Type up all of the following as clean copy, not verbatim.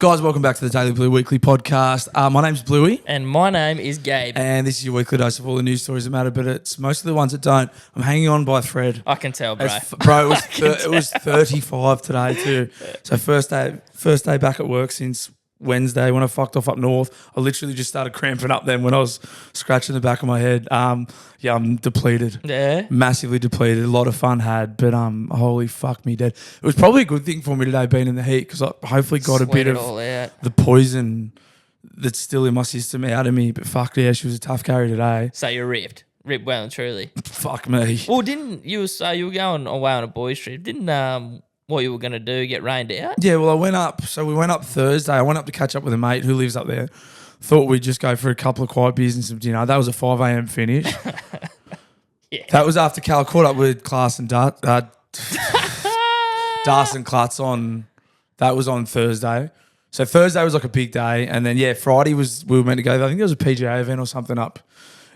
Guys, welcome back to the Daily Blue Weekly podcast. My name's Bluey. And my name is Gabe. And this is your weekly dose of all the news stories that matter, but it's mostly the ones that don't. I'm hanging on by a thread. I can tell, bro. It was 35 today too. So first day back at work since Wednesday when I fucked off up north. I literally just started cramping up then when I was scratching the back of my head. I'm depleted. Yeah. Massively depleted. A lot of fun had, but holy fuck me dead. It was probably a good thing for me today being in the heat because I hopefully got a bit of the poison that's still in my system out of me. But fuck yeah, she was a tough carry today. So you're ripped. Ripped well and truly. Fuck me. Well, didn't you say you were going away on a boys trip? Didn't what you were going to do get rained out? Yeah, well, I went up. So we went up Thursday. I went up to catch up with a mate who lives up there. Thought we'd just go for a couple of quiet beers and some dinner. That was a 5 a.m. finish. Yeah. That was after Cal caught up with Klaas and Darcy and Klutz on. That was on Thursday. So Thursday was like a big day, and then Friday we were meant to go. I think there was a PGA event or something up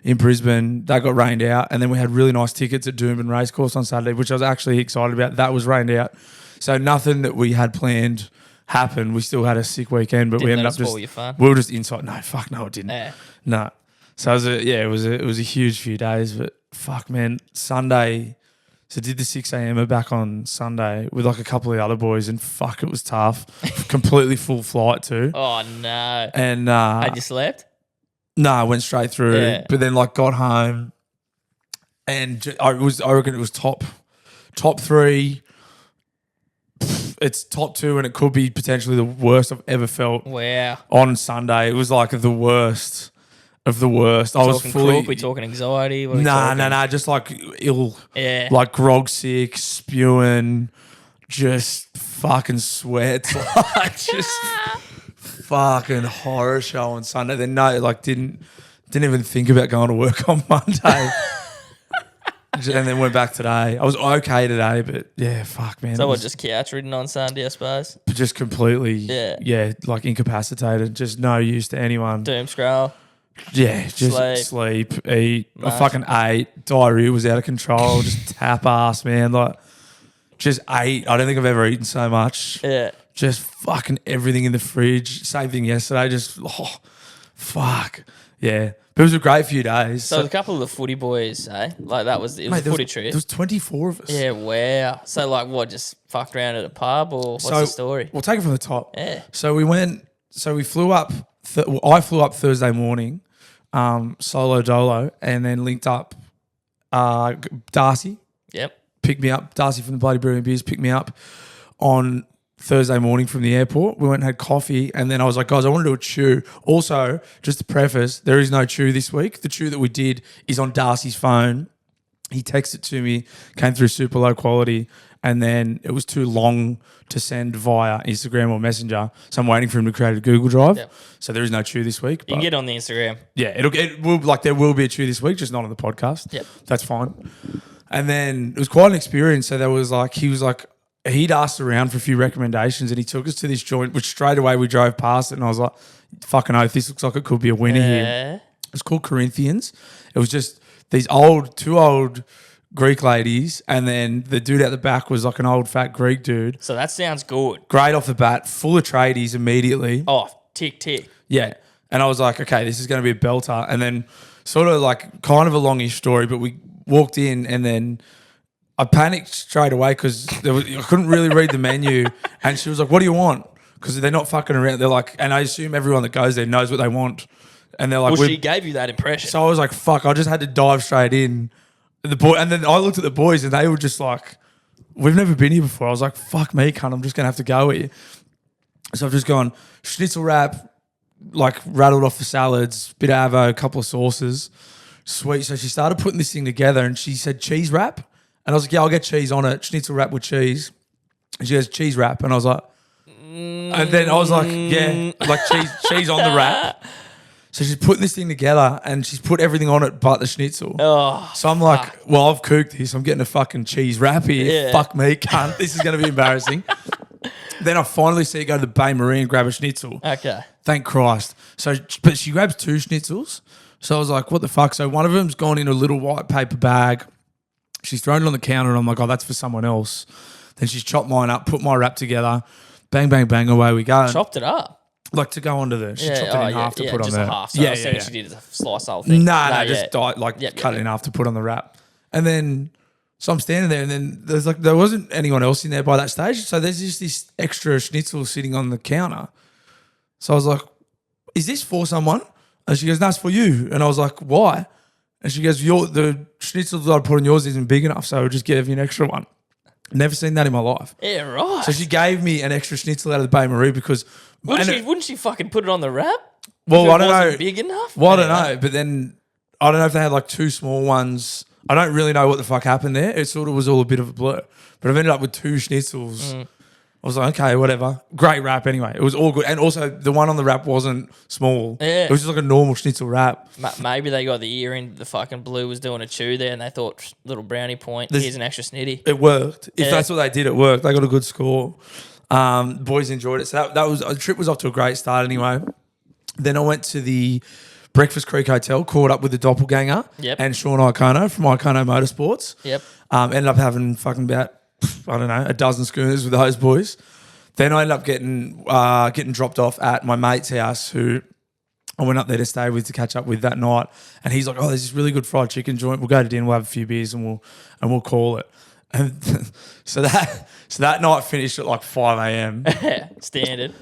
in Brisbane. That got rained out, and then we had really nice tickets at Doomben Racecourse on Saturday, which I was actually excited about. That was rained out, so nothing that we had planned happened. We still had a sick weekend, but we ended up just we were just inside. No, fuck no, it didn't. Yeah. No, so it was a huge few days, but fuck man, Sunday. So did the 6 a.m. back on Sunday with like a couple of the other boys, and fuck, it was tough. Completely full flight too. Oh no! And had you slept? No, I went straight through. Yeah. But then like got home, and I reckon it was top three. It's top two, and it could be potentially the worst I've ever felt. Wow! On Sunday, it was like the worst of the worst. I was fully. We talking anxiety? Nah, just like ill. Yeah. Like grog sick, spewing, just fucking sweats, like just fucking horror show on Sunday. Then didn't even think about going to work on Monday. And then went back today. I was okay today, but yeah, fuck man. So just couch ridden on Sunday, I suppose? Just completely, like incapacitated, just no use to anyone. Doom scroll. Yeah, just sleep, eat. Nice. I fucking ate. Diarrhea was out of control. Just tap ass, man. Like, just ate. I don't think I've ever eaten so much. Yeah. Just fucking everything in the fridge. Same thing yesterday. Just, fuck. Yeah. But it was a great few days. So a couple of the footy boys, eh? Like it was a footy trip. There was 24 of us. Yeah, wow. So like what, just fucked around at a pub or what's the story? We'll take it from the top. Yeah. So we flew up, I flew up Thursday morning, solo dolo, and then linked up Darcy. Yep. Picked me up. Darcy from the Bloody Brewing Beers picked me up on Thursday morning from the airport. We went and had coffee, and then I was like, guys, I want to do a chew. Also, just to preface, there is no chew this week. The chew that we did is on Darcy's phone. He texted to me, came through super low quality, and then it was too long to send via Instagram or Messenger. So I'm waiting for him to create a Google Drive. Yep. So there is no chew this week. You can get on the Instagram. Yeah, there will be a chew this week, just not on the podcast. Yep. That's fine. And then it was quite an experience. So there was he'd asked around for a few recommendations, and he took us to this joint, which straight away we drove past it, and I was like, fucking oath, this looks like it could be a winner here. It's called Corinthians. It was just these two old Greek ladies, and then the dude at the back was like an old fat Greek dude. So that sounds good. Great off the bat, full of tradies immediately. Oh, tick. Yeah. And I was like, okay, this is going to be a belter. And then sort of like kind of a longish story, but we walked in, and then I panicked straight away because I couldn't really read the menu. And she was like, what do you want? Because they're not fucking around. They're like, and I assume everyone that goes there knows what they want. And they're like, well, she gave you that impression. So I was like, fuck, I just had to dive straight in. And then I looked at the boys, and they were just like, we've never been here before. I was like, fuck me, cunt, I'm just going to have to go here. So I've just gone schnitzel wrap, like rattled off the salads, bit of avo, a couple of sauces, sweet. So she started putting this thing together, and she said cheese wrap. And I was like, yeah, I'll get cheese on it, schnitzel wrap with cheese. And she goes, cheese wrap. And I was like, and then I was like, yeah, like cheese on the wrap. So she's putting this thing together, and she's put everything on it but the schnitzel. Oh, so I'm like, well, I've cooked this. I'm getting a fucking cheese wrap here. Yeah. Fuck me, cunt. This is going to be embarrassing. Then I finally see her go to the Bay Marie and grab a schnitzel. Okay. Thank Christ. So, but she grabs 2 schnitzels. So I was like, what the fuck? So one of them's gone in a little white paper bag. She's thrown it on the counter, and I'm like, oh, that's for someone else. Then she's chopped mine up, put my wrap together. Bang, bang, bang, away we go. Chopped it up? Like to go onto the, she chopped it in half to put on just the a half. So she did a slice the whole No, thing. just cut it in half to put on the wrap. And then, so I'm standing there, and then there wasn't anyone else in there by that stage. So there's just this extra schnitzel sitting on the counter. So I was like, "Is this for someone?" And she goes, "No, it's for you." And I was like, "Why?" And she goes, the schnitzel that I put on yours isn't big enough, so we'll just give you an extra one. Never seen that in my life. Yeah, right. So she gave me an extra schnitzel out of the Bay Marie because wouldn't she fucking put it on the wrap? Well, I don't know. Big enough? Well, I don't know. But then I don't know if they had like two small ones. I don't really know what the fuck happened there. It sort of was all a bit of a blur. But I've ended up with two schnitzels. I was like, okay, whatever. Great wrap anyway. It was all good. And also the one on the wrap wasn't small. Yeah. It was just like a normal schnitzel wrap. Maybe they got the ear in, the fucking Blue was doing a chew there and they thought, little brownie point, here's an extra snitty. It worked. If that's what they did, it worked. They got a good score. Boys enjoyed it. So that was, the trip was off to a great start anyway. Then I went to the Breakfast Creek Hotel, caught up with the doppelganger and Sean Iacono from Iacono Motorsports. Yep. Ended up having fucking about, I don't know, a dozen schooners with those boys. Then I ended up getting dropped off at my mate's house, who I went up there to stay with to catch up with that night. And he's like, "Oh, there's this really good fried chicken joint. We'll go to dinner. We'll have a few beers and we'll call it." And so that night finished at like 5 a.m. Standard.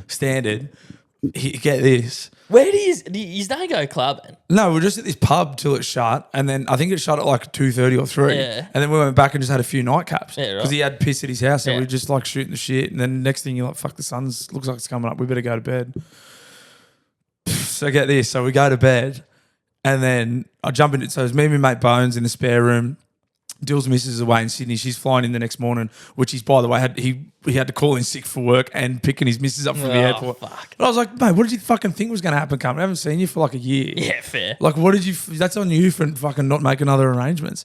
Get this. Where do you don't go clubbing? No, we're just at this pub till it shut, and then I think it shut at like 2:30 or 3. Yeah. And then we went back and just had a few nightcaps because he had piss at his house, and we were just like shooting the shit. And then next thing you're like, "Fuck, the sun's looks like it's coming up. We better go to bed." So get this. So we go to bed, and then I jump into. So it's me and my mate Bones in the spare room. Dill's missus is away in Sydney. She's flying in the next morning, which he's, by the way, he had to call in sick for work and picking his missus up from the airport. Fuck. But I was like, "Mate, what did you fucking think was going to happen, Carmen? I haven't seen you for like a year." Yeah, fair. Like, what did you, that's on you for fucking not making other arrangements.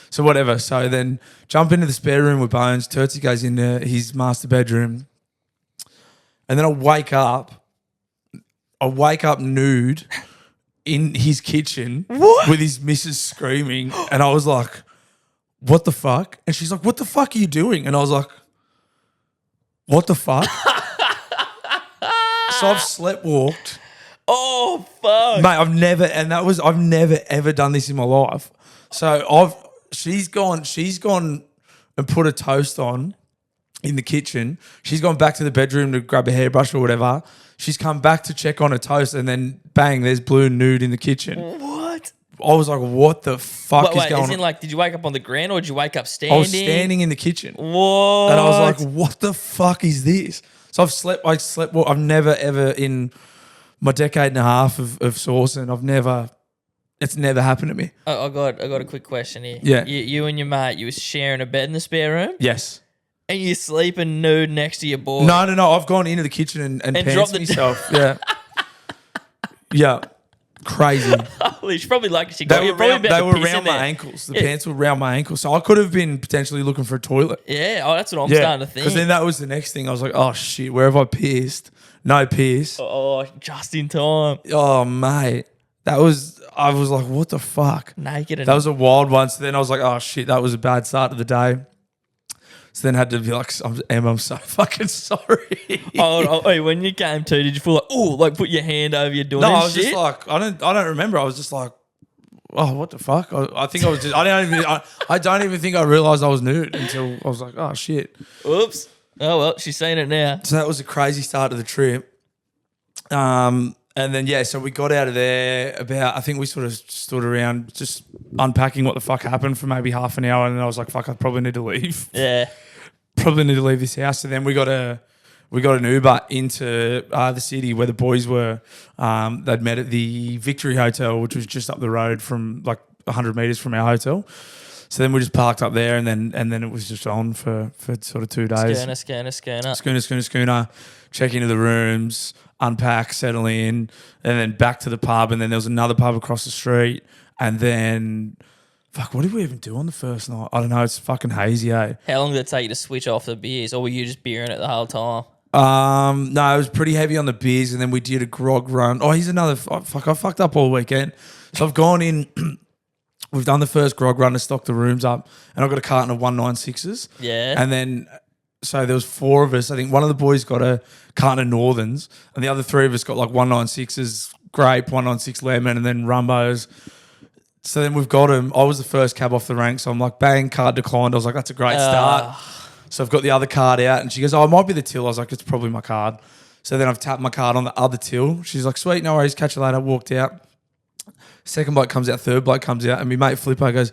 So whatever. So then jump into the spare room with Bones. Turtsy goes into his master bedroom. And then I wake up nude in his kitchen with his missus screaming. And I was like, "What the fuck?" And she's like, "What the fuck are you doing?" And I was like, "What the fuck?" So I've sleepwalked. Oh fuck, mate! I've never ever done this in my life. So she's gone and put a toast on in the kitchen. She's gone back to the bedroom to grab a hairbrush or whatever. She's come back to check on a toast, and then bang, there's Blue nude in the kitchen. What? I was like, "What the fuck is going on?" Like, did you wake up on the ground or did you wake up standing? I was standing in the kitchen. What? And I was like, "What the fuck is this?" So I've slept. Well, I've never ever in my decade and a half of sourcing, it's never happened to me. I got a quick question here. Yeah. You and your mate, you was sharing a bed in the spare room? Yes. And you're sleeping nude next to your boy? No. I've gone into the kitchen and pants myself. Yeah. Yeah. Crazy. Holy, she probably like she got you. They were around my ankles. The pants were around my ankles. So I could have been potentially looking for a toilet. Yeah. Oh, that's what I'm starting to think. Because then that was the next thing. I was like, "Oh shit, where have I pissed?" No piss. Oh, just in time. Oh mate. I was like, "What the fuck?" Naked. That was a wild one. So then I was like, "Oh shit, that was a bad start to the day." So then I had to be like, I'm so fucking sorry." Oh, when you came to, did you feel like, put your hand over your door? No, I was just like, I don't remember. I was just like, "Oh, what the fuck?" I think I was just, I don't even think I realized I was nude until I was like, "Oh shit." Oops. Oh well, she's seen it now. So that was a crazy start to the trip. And then so we got out of there I think we sort of stood around just unpacking what the fuck happened for maybe half an hour, and then I was like, "Fuck, I probably need to leave." Yeah. Probably need to leave this house. So then we got an Uber into the city where the boys were. They'd met at the Victory Hotel, which was just up the road from like 100 metres from our hotel. So then we just parked up there, and then it was just on for sort of 2 days. Schooner. Check into the rooms, unpack, settle in, and then back to the pub. And then there was another pub across the street, and then. Fuck, what did we even do on the first night? I don't know. It's fucking hazy, eh? How long did it take you to switch off the beers, or were you just beering it the whole time? No, it was pretty heavy on the beers, and then we did a grog run. Oh, here's another. I fucked up all weekend. So I've gone in. We've done the first grog run to stock the rooms up, and I've got a carton of 196s. Yeah. And then so there was 4 of us. I think one of the boys got a carton of Northerns, and the other 3 of us got like 196s grape, 196 lemon, and then Rumbos. So then we've got them. I was the first cab off the rank, so I'm like, bang, card declined. I was like, that's a great start. So I've got the other card out, and she goes, oh, it might be the till. I was like, it's probably my card. So then I've tapped my card on the other till. She's like, sweet, no worries, catch you later. Walked out. Second bloke comes out, third bloke comes out, and my mate Flippo goes,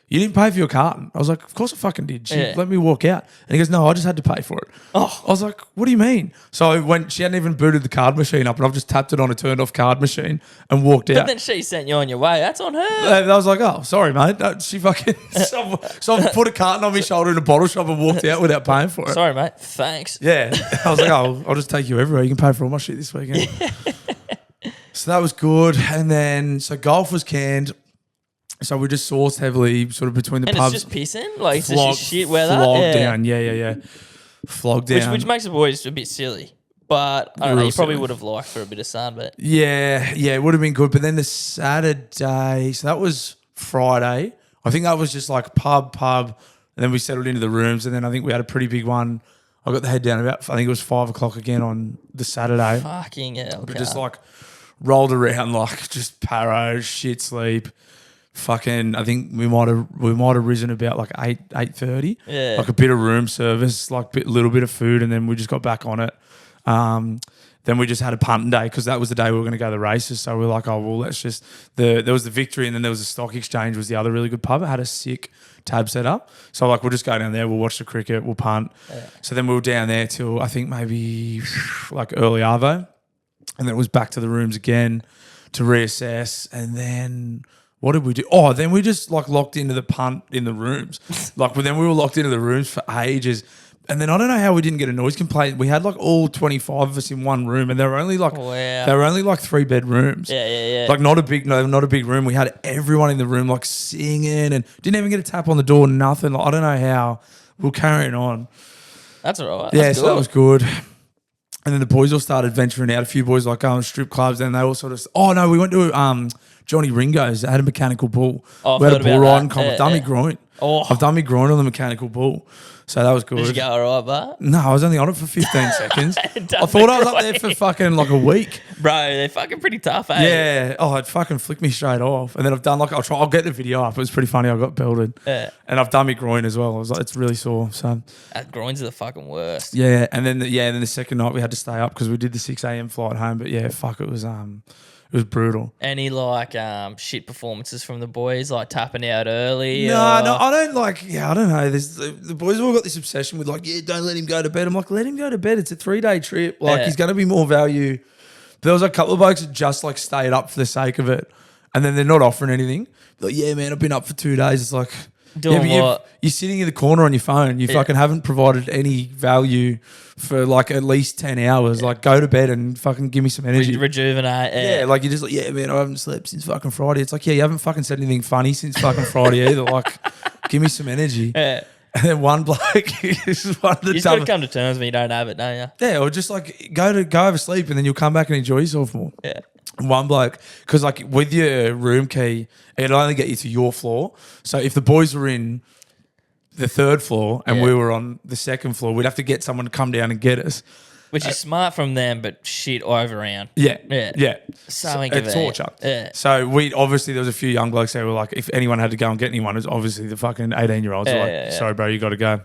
you didn't pay for your carton. I was like, of course I fucking did. She let me walk out. And he goes, no, I just had to pay for it. Oh. I was like, what do you mean? So when she hadn't even booted the card machine up, and I've just tapped it on a turned off card machine and walked out. But then she sent you on your way. That's on her. And I was like, oh, sorry, mate. She fucking... so I put a carton on my shoulder in a bottle shop and walked out without paying for it. Sorry, mate. Thanks. Yeah. I was like, oh, I'll just take you everywhere. You can pay for all my shit this weekend. So that was good. And then, so golf was canned. So we just sourced heavily sort of between the and pubs. It's just pissing? Like, it's just shit weather? Flogged down. Yeah. Flogged down. Which makes the boys a bit silly. But, I don't know, you probably would have liked for a bit of sun. But Yeah, it would have been good. But then the Saturday, so that was Friday. I think that was just like pub. And then we settled into the rooms. And then I think we had a pretty big one. I got the head down about, I think it was 5 o'clock again on the Saturday. Fucking hell. But just like rolled around like just paro, shit sleep. Fucking, I think we might have risen about like 8:30. Yeah. Like a bit of room service, like a little bit of food, and then we just got back on it. Then we just had a punting day because that was the day we were going to go to the races. So we were like, oh well, let's just there was the Victory, and then there was the Stock Exchange was the other really good pub. It had a sick tab set up. So like we'll just go down there, we'll watch the cricket, we'll punt. Yeah. So then we were down there till I think maybe like early arvo, and then it was back to the rooms again to reassess, and then. What did we do? Oh, then we just like locked into the punt in the rooms. Then we were locked into the rooms for ages. And then I don't know how we didn't get a noise complaint. We had like all 25 of us in one room, and they were only like 3-bed rooms. Yeah. Like not a big room. We had everyone in the room like singing and didn't even get a tap on the door, nothing. Like, I don't know how. We're carrying on. That's all right. Yeah, so that was good. And then the boys all started venturing out. A few boys like going to strip clubs. Then they all sort of, we went to Johnny Ringo's. They had a mechanical bull. Oh, we had a bull riding comp. Yeah, I've done me groin. Oh. I've done me groin on the mechanical bull. So that was good. Did you go all right, but? No, I was only on it for 15 seconds. I thought I was up there for fucking like a week. Bro, they're fucking pretty tough, eh? Yeah. Oh, it fucking flicked me straight off. And then I've done like, I'll get the video up. It was pretty funny. I got belted. Yeah. And I've done me groin as well. I was like, it's really sore. So groins are the fucking worst. Yeah. And then the second night we had to stay up because we did the 6 a.m. flight home. But yeah, fuck, it was brutal. Any like shit performances from the boys, like tapping out early? No, I don't like. Yeah, I don't know. The boys have all got this obsession with like, don't let him go to bed. I'm like, let him go to bed. It's a 3-day trip. Like he's going to be more value. But there was a couple of blokes that just like stayed up for the sake of it, and then they're not offering anything. Like, yeah, man, I've been up for 2 days. It's like, doing what? You're sitting in the corner on your phone. You fucking haven't provided any value for like at least 10 hours. Like, go to bed and fucking give me some energy. Rejuvenate. Yeah, like you're just like, yeah, man, I haven't slept since fucking Friday. It's like, yeah, you haven't fucking said anything funny since fucking Friday either. Like, give me some energy. Yeah. And then one bloke, this is one of the you just got to come to terms when you don't have it, don't you? Yeah, or just like go have a sleep and then you'll come back and enjoy yourself more. Yeah. One bloke, because like with your room key, it'll only get you to your floor. So if the boys were in the 3rd floor and we were on the 2nd floor, we'd have to get someone to come down and get us. Which is smart from them, but shit overround. Yeah. So it's torture. Yeah. So obviously there was a few young blokes that were like, if anyone had to go and get anyone, it was obviously the fucking 18-year-olds. Sorry, bro, you got to go.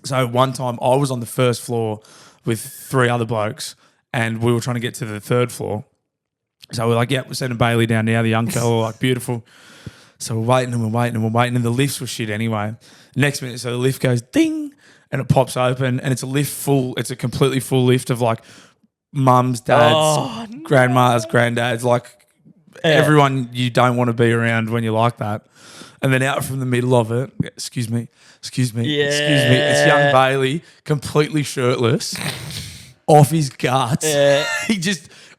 So one time I was on the 1st floor with 3 other blokes and we were trying to get to the 3rd floor. So we're like, we're sending Bailey down now, the young fella, like beautiful. So we're waiting and the lifts were shit anyway. Next minute, so the lift goes ding and it pops open and it's a lift full, it's a completely full lift of like mums, dads, grandmas, granddads, like everyone you don't want to be around when you're like that. And then out from the middle of it, excuse me, it's young Bailey, completely shirtless, off his guts. Yeah.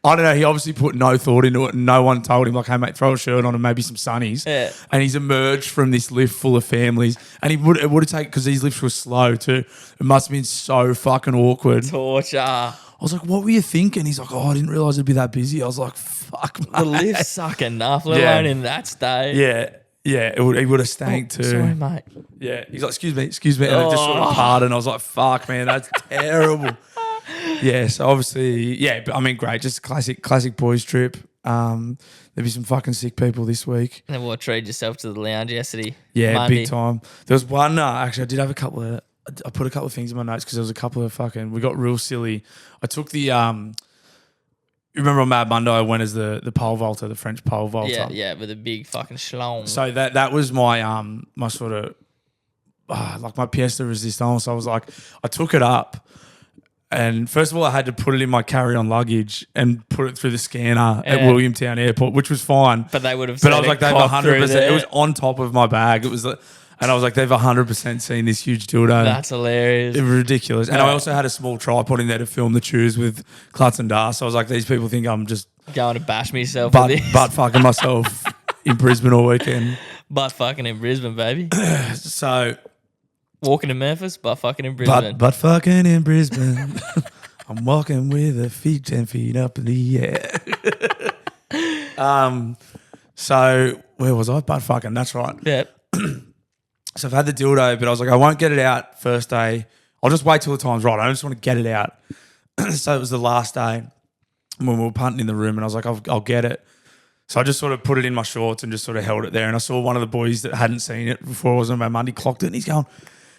I don't know, he obviously put no thought into it and no one told him, like, hey, mate, throw a shirt on and maybe some sunnies. Yeah. And he's emerged from this lift full of families. And it would have taken, because these lifts were slow too, it must have been so fucking awkward. Torture. I was like, what were you thinking? He's like, I didn't realise it'd be that busy. I was like, fuck, mate. The lifts suck enough, let alone in that state. Yeah. Yeah, he would have stank too. Sorry, mate. Yeah, he's like, excuse me, and I just sort of pardoned. I was like, fuck, man, that's terrible. Yeah, so obviously, yeah, but I mean, great, just classic boys trip. There'll be some fucking sick people this week. And then what, treated yourself to the lounge yesterday? Yeah, Monday. big time. There was one, actually, I did have a couple of, I put a couple of things in my notes because there was a couple of fucking, we got real silly. I took the, you remember on Mad Monday I went as the pole vaulter, the French pole vaulter. Yeah, with a big fucking schlong. So that was my my sort of like my pièce de résistance. I was like, I took it up, and first of all I had to put it in my carry-on luggage and put it through the scanner at Williamtown Airport, which was fine. But they would have. But I was like, they've 100%. It was on top of my bag. It was. And I was like, they've 100% seen this huge dildo. That's hilarious. It was ridiculous. And I also had a small tripod in there to film the chews with Klutz and Das. So I was like, these people think I'm just going to bash myself butt fucking myself in Brisbane all weekend. Butt fucking in Brisbane, baby. So walking to Memphis, butt fucking in Brisbane. Butt fucking in Brisbane. I'm walking with the feet 10 feet up in the air. So where was I? Butt fucking, that's right. Yeah. So I've had the dildo, but I was like, I won't get it out first day. I'll just wait till the time's right. I just want to get it out. So it was the last day when we were punting in the room, and I was like, I'll get it. So I just sort of put it in my shorts and just sort of held it there. And I saw one of the boys that hadn't seen it before I was on my Monday, clocked it, and he's going,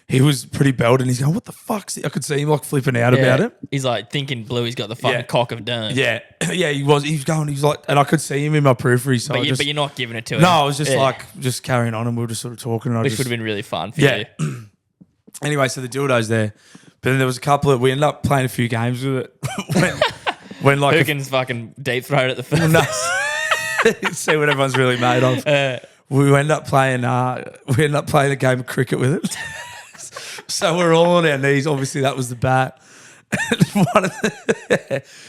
he was pretty belted, and he's going, what the fuck's it? I could see him like flipping out about it. He's like thinking Bluey's got the fucking cock of doom. Yeah. Yeah, he was like, and I could see him in my periphery. So but you're not giving it to him. No, I was just just carrying on, and we were just sort of talking. Which would have been really fun for you. Anyway, so the dildo's there. But then there was a couple of, we ended up playing a few games with it. when like who can fucking deep throat at the first? No. See what everyone's really made of. We ended up playing a game of cricket with it. So we're all on our knees. Obviously, that was the bat.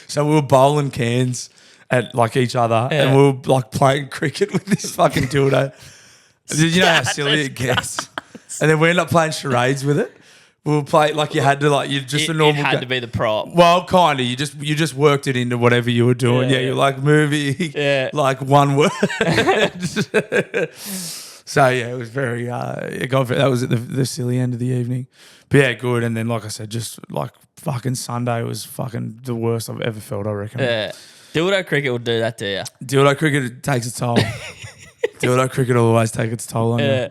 So we were bowling cans at like each other, and we were like playing cricket with this fucking dildo. You know how silly it gets. And then we ended up playing charades with it. We were playing like you had to like you just a normal. It had to be the prop. Well, kind of. You just worked it into whatever you were doing. Yeah, you're like movie. Yeah, like one word. So yeah, it was very. That was at the silly end of the evening, but yeah, good. And then, like I said, just like fucking Sunday was fucking the worst I've ever felt. I reckon. Yeah, dildo cricket will do that to you. Dildo cricket takes its toll. Dildo cricket will always take its toll on you.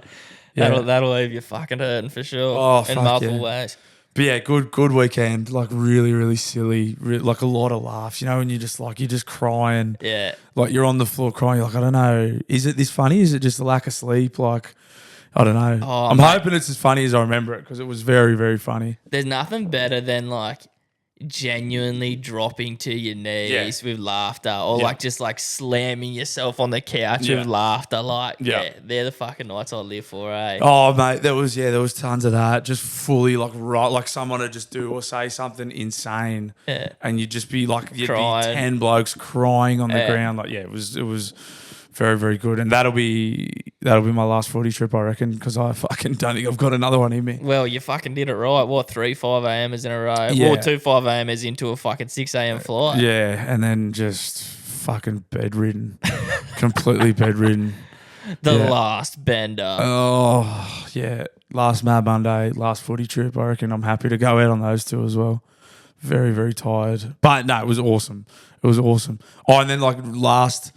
Yeah. That'll leave you fucking hurting for sure. In multiple ways. But yeah, good weekend. Like really, really silly. Like a lot of laughs. You know, when you're just crying. Yeah. Like you're on the floor crying. You're like, I don't know. Is it this funny? Is it just a lack of sleep? Like, I don't know. I'm hoping it's as funny as I remember it because it was very, very funny. There's nothing better than like genuinely dropping to your knees with laughter or like just like slamming yourself on the couch with laughter. Like, they're the fucking nights I live for, eh? Oh, mate, there was tons of that. Just fully like someone would just do or say something insane. Yeah. And you'd just be like, you'd be 10 blokes crying on the ground. Like, it was very, very good. And that'll be my last footy trip, I reckon, because I fucking don't think I've got another one in me. Well, you fucking did it right. What, 3 5 a.m.ers in a row? Yeah. Or 2 5 a.m.ers into a fucking 6 a.m. flight. Yeah, and then just fucking bedridden. Completely bedridden. The last bender. Oh, yeah. Last Mad Monday, last footy trip, I reckon. I'm happy to go out on those two as well. Very, very tired. But no, it was awesome. It was awesome. Oh, and then like last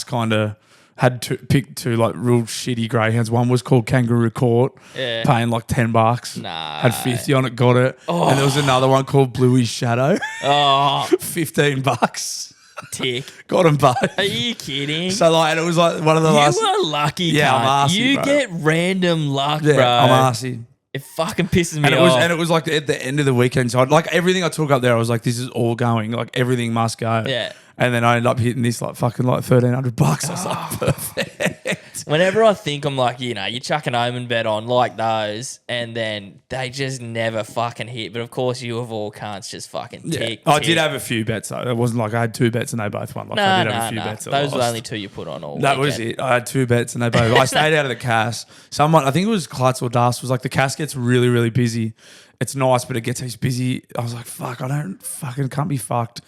kind of had to pick 2 like real shitty greyhounds. One was called Kangaroo Court, paying like $10. Nah. Had 50 on it, got it. Oh. And there was another one called Blueys Shadow. Oh. $15. Tick. Got them both. Are you kidding? So like, and it was like one of the last. You were lucky, yeah, cunt. I'm arsey, you bro. get random luck, yeah, bro. I'm arsey. It fucking pisses me off. off. And it was like at the end of the weekend. So like everything I took up there, I was like, this is all going. Like everything must go. Yeah. And then I ended up hitting this like fucking like $1,300. I was like, perfect. Whenever I think I'm like, you chuck an omen bet on like those, and then they just never fucking hit. But of course, you of all cunts just fucking tick. I did have a few bets though. It wasn't like I had 2 bets and they both won. Like I did have a few bets. Those were the only 2 you put on all That weekend. was it. I had 2 bets and they both. I stayed out of the cast. I think it was Klutz or Dust, was like the cast gets really, really busy. It's nice, but it gets busy. I was like, fuck, I don't fucking can't be fucked.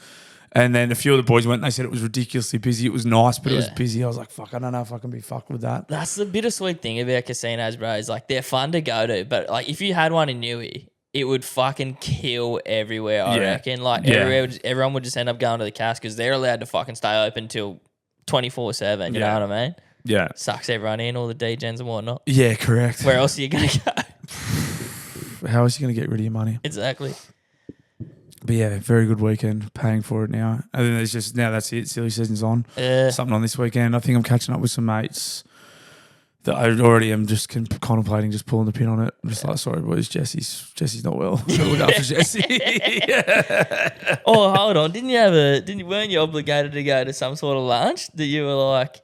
And then a few of the boys went and they said it was ridiculously busy. It was nice, but it was busy. I was like, fuck, I don't know if I can be fucked with that. That's the bittersweet thing about casinos, bro. Is like they're fun to go to, but like if you had one in Newey, it would fucking kill everywhere, I reckon. Like everyone would just end up going to the Cas because they're allowed to fucking stay open till 24/7. You know what I mean? Yeah. Sucks everyone in, all the DJs and whatnot. Yeah, correct. Where else are you going to go? How else are you going to get rid of your money? Exactly. But yeah, very good weekend. Paying for it now. And then there's just, now that's it. Silly season's on. Something on this weekend. I think I'm catching up with some mates that I already am just contemplating just pulling the pin on it. I'm just like, sorry, boys, Jesse's not well. Gotta look after Jesse. Oh, hold on. Weren't you obligated to go to some sort of lunch that you were like,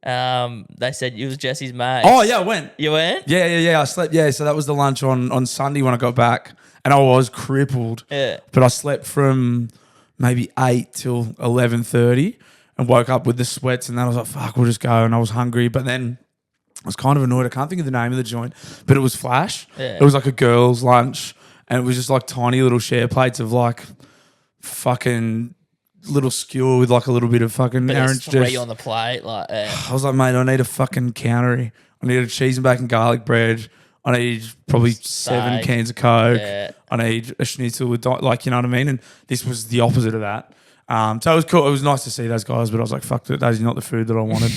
they said it was Jesse's mate? Oh, yeah, I went. You went? Yeah. I slept. Yeah, so that was the lunch on Sunday when I got back. And I was crippled. Yeah. But I slept from maybe 8 till 11:30 and woke up with the sweats. And then I was like, fuck, we'll just go. And I was hungry. But then I was kind of annoyed. I can't think of the name of the joint. But it was Flash. Yeah. It was like a girl's lunch. And it was just like tiny little share plates of like fucking little skewer with like a little bit of fucking orange juice. 3 on the plate. Like, I was like, mate, I need a fucking countery. I need a cheese and bacon garlic bread. I need probably 7 cans of Coke. Yeah. I need a schnitzel with, like, you know what I mean? And this was the opposite of that. So it was cool. It was nice to see those guys, but I was like, fuck, that is not the food that I wanted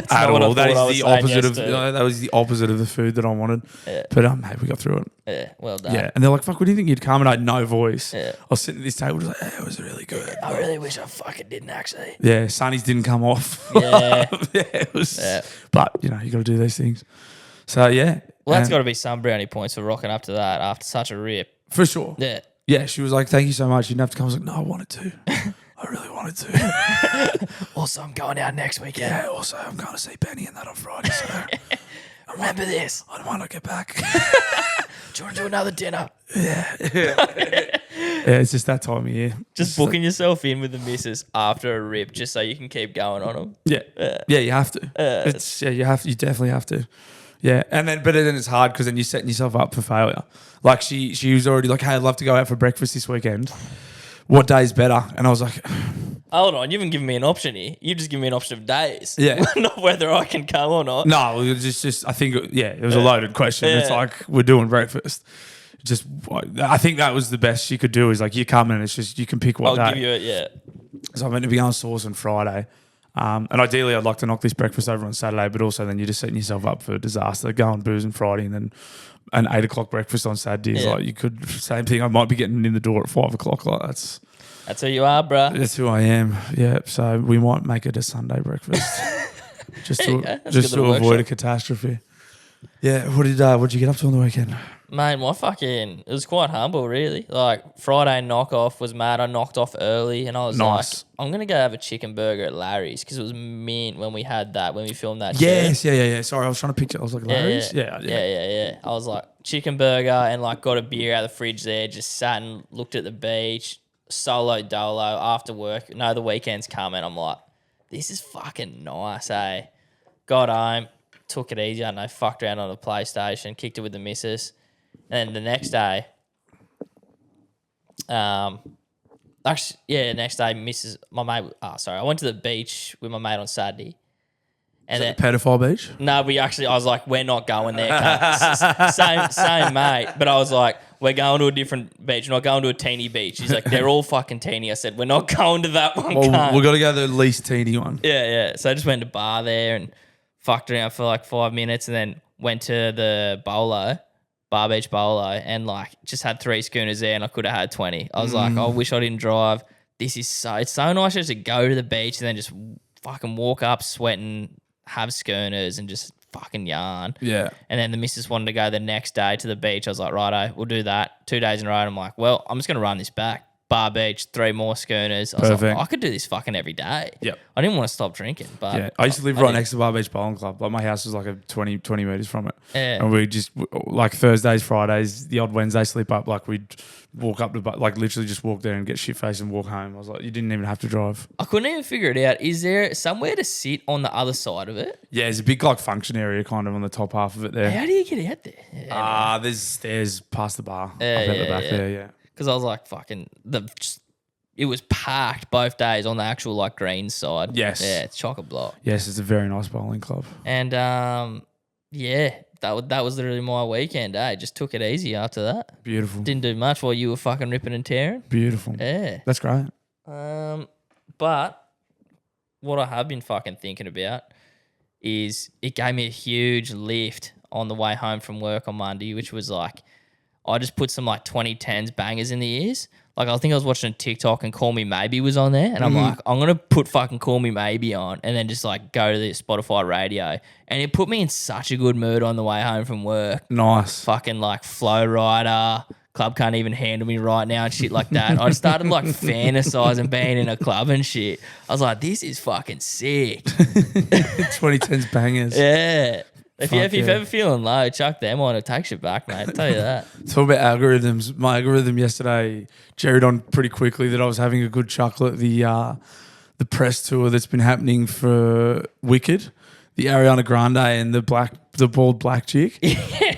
at all. That is the opposite of that was the opposite of the food that I wanted. Yeah. But hey, we got through it. Yeah, well done. Yeah, and they're like, fuck, we didn't think you'd come, and I had no voice. Yeah. I was sitting at this table, just like, it was really good. I really wish I fucking didn't actually. Yeah, Sunnies didn't come off. Yeah, it was. Yeah. But you know, you got to do these things. So yeah. Well, that's got to be some brownie points for rocking up to that after such a rip. For sure. Yeah. Yeah, she was like, thank you so much. You didn't have to come. I was like, no, I wanted to. I really wanted to. Also, I'm going out next weekend. Yeah, also, I'm going to see Benny and that on Friday. So remember this. I might not get back. Do you want to do another dinner? Yeah. Yeah, it's just that time of year. Just booking yourself in with the missus after a rip just so you can keep going on them. Yeah. Yeah, you have to. You have to. You definitely have to. Yeah, but then it's hard because then you're setting yourself up for failure. Like she was already like, hey, I'd love to go out for breakfast this weekend. What day's better? And I was like, hold on, you haven't given me an option here. You've just given me an option of days. Yeah. Not whether I can come or not. No, it was just I think, it was a loaded question. Yeah. It's like, we're doing breakfast. Just, I think that was the best she could do is like, you come in and it's just, you can pick what day. I'll give you it, yeah. So I'm meant to be going sauce on Friday. And ideally, I'd like to knock this breakfast over on Saturday, but also then you're just setting yourself up for a disaster. Go and booze on Friday and then an 8 o'clock breakfast on Saturday is like, you could, same thing. I might be getting in the door at 5 o'clock. Like that's who you are, bro. That's who I am. Yeah. So we might make it a Sunday breakfast just to avoid a catastrophe. Yeah. What did you get up to on the weekend? Mate, it was quite humble, really. Like, Friday knockoff was mad. I knocked off early, and I was like, I'm going to go have a chicken burger at Larry's, because it was mint when we had that, when we filmed that. Yes, yeah. Sorry, I was trying to picture. I was like, Larry's? Yeah. I was like, chicken burger, and like got a beer out of the fridge there, just sat and looked at the beach, solo dolo after work. No, the weekend's coming. I'm like, this is fucking nice, eh? Got home, took it easy. I don't know, fucked around on the PlayStation, kicked it with the missus. And then the next day, missus, my mate, I went to the beach with my mate on Saturday. And then, the pedophile beach? No, I was like, we're not going there. Same mate. But I was like, we're going to a different beach. We're not going to a teeny beach. He's like, they're all fucking teeny. I said, we're not going to that one. Well, we've got to go to the least teeny one. Yeah. So I just went to bar there and fucked around for like 5 minutes and then went to the Bar Beach Bolo, and like just had 3 schooners there and I could have had 20. I was like, I wish I didn't drive. It's so nice just to go to the beach and then just fucking walk up sweating, have schooners and just fucking yarn. Yeah. And then the missus wanted to go the next day to the beach. I was like, righto, we'll do that. 2 days in a row. And I'm like, well, I'm just going to run this back. Bar Beach, 3 more schooners. I was like, I could do this fucking every day. Yep. I didn't want to stop drinking. But yeah, I used to live right next to Bar Beach Bowling Club. Like my house was like a 20 metres from it. Yeah. And we just, like Thursdays, Fridays, the odd Wednesday sleep up, like we'd walk up to, like literally just walk there and get shit-faced and walk home. I was like, you didn't even have to drive. I couldn't even figure it out. Is there somewhere to sit on the other side of it? Yeah, there's a big like function area kind of on the top half of it there. How do you get out there? There's stairs past the bar. Up at the back there, yeah. Because I was like, fucking, it was packed both days on the actual like green side. Yes. Yeah, it's chock-a-block. Yes, it's a very nice bowling club. And yeah, that was literally my weekend. Just took it easy after that. Beautiful. Didn't do much while you were fucking ripping and tearing. Beautiful. Yeah. That's great. But what I have been fucking thinking about is it gave me a huge lift on the way home from work on Monday, which was like, I just put some like 2010s bangers in the ears. Like I think I was watching a TikTok and Call Me Maybe was on there. And I'm like, I'm going to put fucking Call Me Maybe on and then just like go to the Spotify radio. And it put me in such a good mood on the way home from work. Nice. Fucking like Flow Rider, Club Can't Even Handle Me Right Now and shit like that. I started like fantasizing being in a club and shit. I was like, this is fucking sick. 2010s bangers. Yeah. If you're ever feeling low, chuck them on. It takes you back, mate. I'll tell you that. Talk about algorithms. My algorithm yesterday jerried on pretty quickly that I was having a good chuckle at the press tour that's been happening for Wicked, the Ariana Grande and the bald black chick,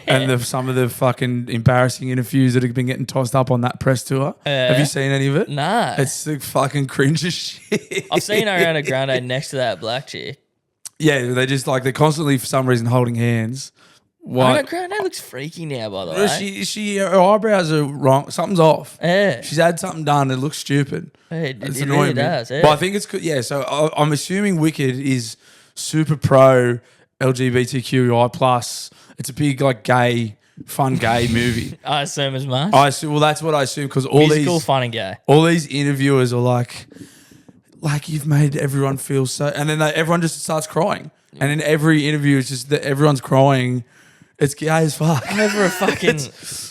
and some of the fucking embarrassing interviews that have been getting tossed up on that press tour. Have you seen any of it? Nah. It's the fucking cringe as shit. I've seen Ariana Grande next to that black chick. Yeah, they just like they're constantly for some reason holding hands. Ariana Grande looks freaky now, by the way. Her eyebrows are wrong. Something's off. Yeah. She's had something done. It looks stupid. It It's really annoying me. does. Yeah. But I think it's good. Yeah, so I'm assuming Wicked is super pro LGBTQI plus. It's a big like fun gay movie. I assume as much. I assume. Well, that's what I assume because Musical, fun and gay. all these interviewers are like you've made everyone feel so, and then everyone just starts crying, and in every interview it's just that everyone's crying. It's gay as fuck. Over a fucking...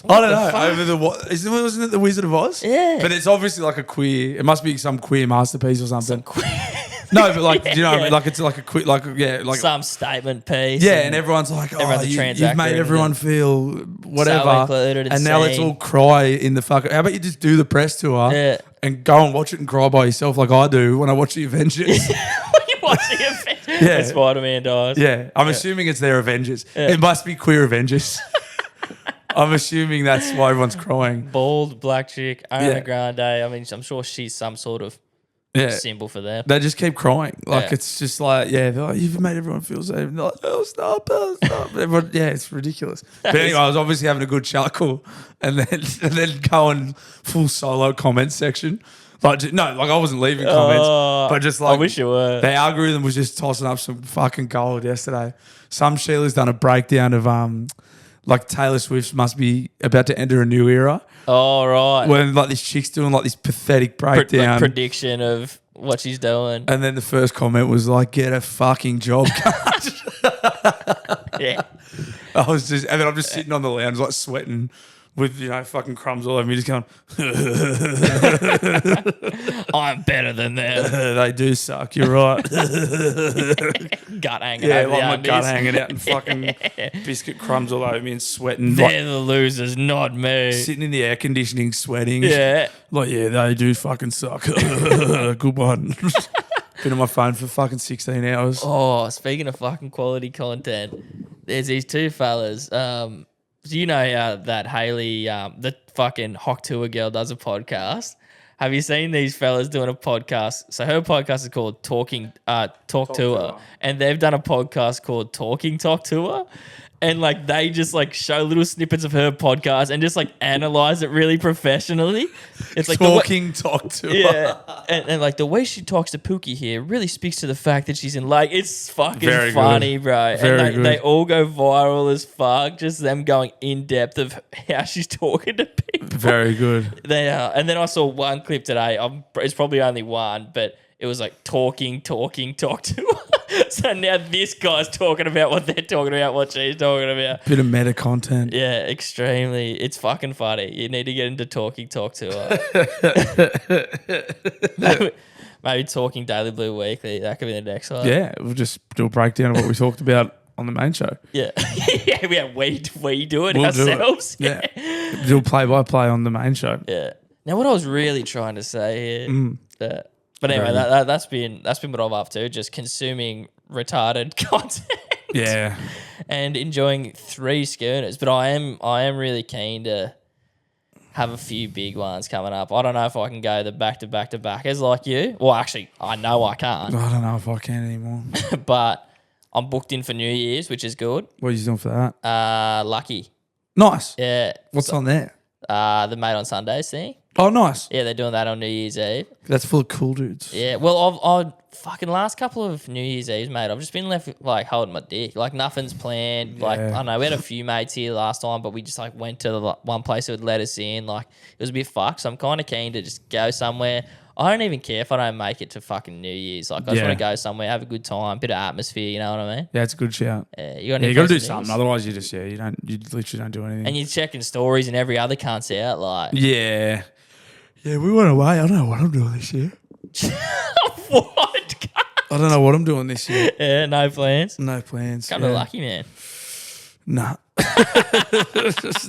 I don't know. Over the what? Wasn't it the Wizard of Oz? Yeah. But it's obviously like a queer. It must be some queer masterpiece or something. No, but like, do you know what I mean? Like it's like a quick, like some statement piece. Yeah, and everyone's like, you've made everyone feel whatever, so and now let's all cry in the fuck. How about you just do the press tour and go and watch it and cry by yourself like I do when I watch the Avengers. You watch the Avengers? Yeah, Spider-Man dies. Yeah, I'm assuming it's their Avengers. Yeah. It must be queer Avengers. I'm assuming that's why everyone's crying. Bald black chick, Ariana Grande. I mean, I'm sure she's some sort of symbol for them. They just keep crying. Like it's just like, they're like, you've made everyone feel safe. And they're like, oh, stop. Everyone, it's ridiculous. But anyway, I was obviously having a good chuckle and then going full solo comment section. Like, no, like I wasn't leaving comments, but just like, I wish you were. The algorithm was just tossing up some fucking gold yesterday. Some Sheila's done a breakdown of like Taylor Swift must be about to enter a new era. Oh, right. When like this chick's doing like this pathetic breakdown. Prediction of what she's doing. And then the first comment was like, get a fucking job, cunt. Yeah. And then I'm just sitting on the lounge like sweating with, fucking crumbs all over me, just going, I'm better than them. They do suck, you're right. Gut hanging out. Yeah, like my gut hanging out and fucking biscuit crumbs all over me and sweating. They're the losers, not me. Sitting in the air conditioning, sweating. Yeah. Like, they do fucking suck. Good one. Been on my phone for fucking 16 hours. Oh, speaking of fucking quality content, there's these two fellas. Do you know that Hayley, the fucking Talk Tuah girl, does a podcast? Have you seen these fellas doing a podcast? So her podcast is called Talk Tuah, and they've done a podcast called Talk Tuah. And like they just like show little snippets of her podcast and just like analyze it really professionally. It's like Talk Tuah. Yeah, and like the way she talks to Pookie here really speaks to the fact that she's in like it's fucking Very funny, good. bro. Very and good. they all go viral as fuck. Just them going in depth of how she's talking to people. Very good. They are. And then I saw one clip today. It's probably only one, but it was like Talk Tuah. So now this guy's talking about what they're talking about, what she's talking about. Bit of meta content. Yeah, extremely. It's fucking funny. You need to get into Talk Tuah. maybe Talking Daily Blue Weekly. That could be the next one. Yeah, we'll just do a breakdown of what we talked about on the main show. Yeah. we do it We'll ourselves. Do it. Yeah. Do a play-by-play on the main show. Yeah. Now, what I was really trying to say here... But anyway, that's been what I'm up to, just consuming retarded content. Yeah. And enjoying 3 schooners. But I am really keen to have a few big ones coming up. I don't know if I can go the back-to-back-to-backers like you. Well, actually, I know I can't. I don't know if I can anymore. But I'm booked in for New Year's, which is good. What are you doing for that? Lucky. Nice. Yeah. What's on there? The Mate on Sundays thing. Oh, nice. Yeah, they're doing that on New Year's Eve. That's full of cool dudes. Yeah, well, I've fucking last couple of New Year's Eves, mate, I've just been left like holding my dick. Like nothing's planned. Like I don't know, we had a few mates here last time, but we just like went to the one place that would let us in. Like it was a bit fucked. So I'm kind of keen to just go somewhere. I don't even care if I don't make it to fucking New Year's. Like I just want to go somewhere, have a good time, bit of atmosphere. You know what I mean? Yeah, it's a good shout. You got to do something. Otherwise, you literally don't do anything. And you're checking stories and every other cunt's out. Like yeah, we went away. I don't know what I'm doing this year. What? I don't know what I'm doing this year. Yeah, no plans. No plans. Kind of lucky, man. Nah.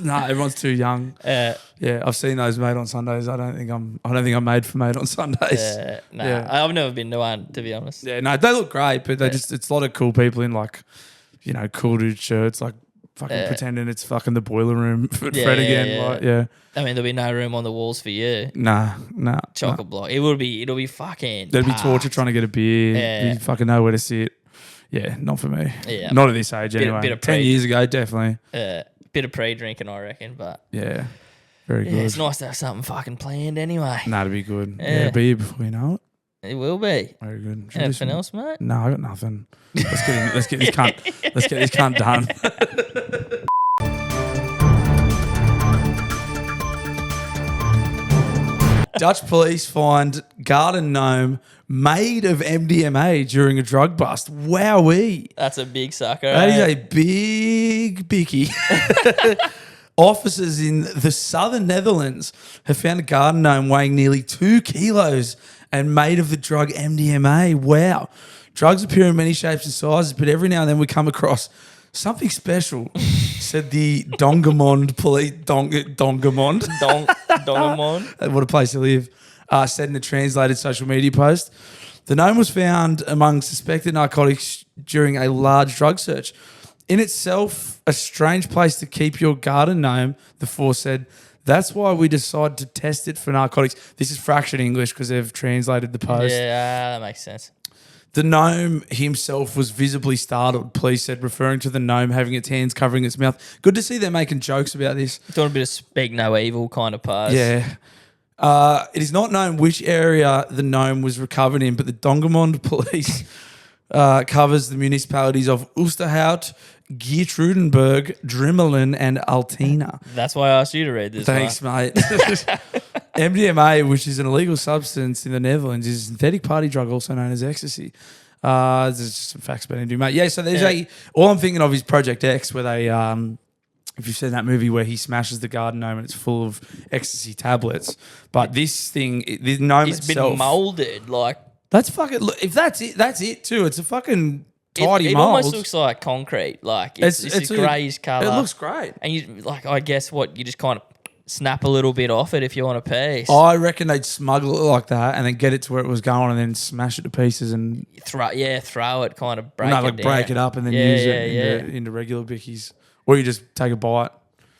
Nah, everyone's too young. Yeah, I've seen those Mate on Sundays. I don't think I'm made for Mate on Sundays. I've never been to one, to be honest. Yeah, no, they look great, but it's a lot of cool people in like, cool dude shirts, like fucking pretending it's fucking the boiler room for Fred again. Yeah. I mean, there'll be no room on the walls for you. Nah. Chocolate block. It'll be fucking. There'd be torture trying to get a beer. Yeah. You fucking know where to sit. Yeah, not for me. Yeah. Not at this age anyway. Bit of 10 years ago, definitely. Bit of pre-drinking, I reckon, but. Yeah. Very good. It's nice to have something fucking planned anyway. Nah, it'd be good. Yeah, be here before you know it. It will be. Very good. Anything else, mate? No, I got nothing. Let's get this cunt done. Dutch police find garden gnome made of MDMA during a drug bust. Wowee. That's a big sucker. That is a big bicky. Officers in the southern Netherlands have found a garden gnome weighing nearly 2 kilos and made of the drug MDMA. Wow. Drugs appear in many shapes and sizes, but every now and then we come across something special, said the Dongamond police. Dongamond. Dongamond. What a place to live. Said in a translated social media post. The gnome was found among suspected narcotics during a large drug search. In itself, a strange place to keep your garden gnome, the force said. That's why we decided to test it for narcotics. This is fraction English because they've translated the post. Yeah, that makes sense. The gnome himself was visibly startled, police said, referring to the gnome having its hands covering its mouth. Good to see they're making jokes about this. Doing a bit of speak no evil kind of pose. Yeah. It is not known which area the gnome was recovered in, but the Dongamond police covers the municipalities of Oosterhout, Geertruidenberg, Drimmelen, and Altena. That's why I asked you to read this. Thanks, mate. MDMA, which is an illegal substance in the Netherlands, is a synthetic party drug also known as ecstasy. There's just some facts about him, mate. Yeah, so there's all I'm thinking of is Project X, where they, if you've seen that movie where he smashes the garden gnome and it's full of ecstasy tablets. But this thing, the gnome itself, been moulded, like. That's fucking, if that's it too. It's a fucking tidy it mold. Almost looks like concrete. Like it's a greyish colour. It looks great. And you like, I guess you just kind of snap a little bit off it if you want a piece. I reckon they'd smuggle it like that and then get it to where it was going and then smash it to pieces and throw it, kind of break it down. Break it up and then use it into regular bickies. Or you just take a bite.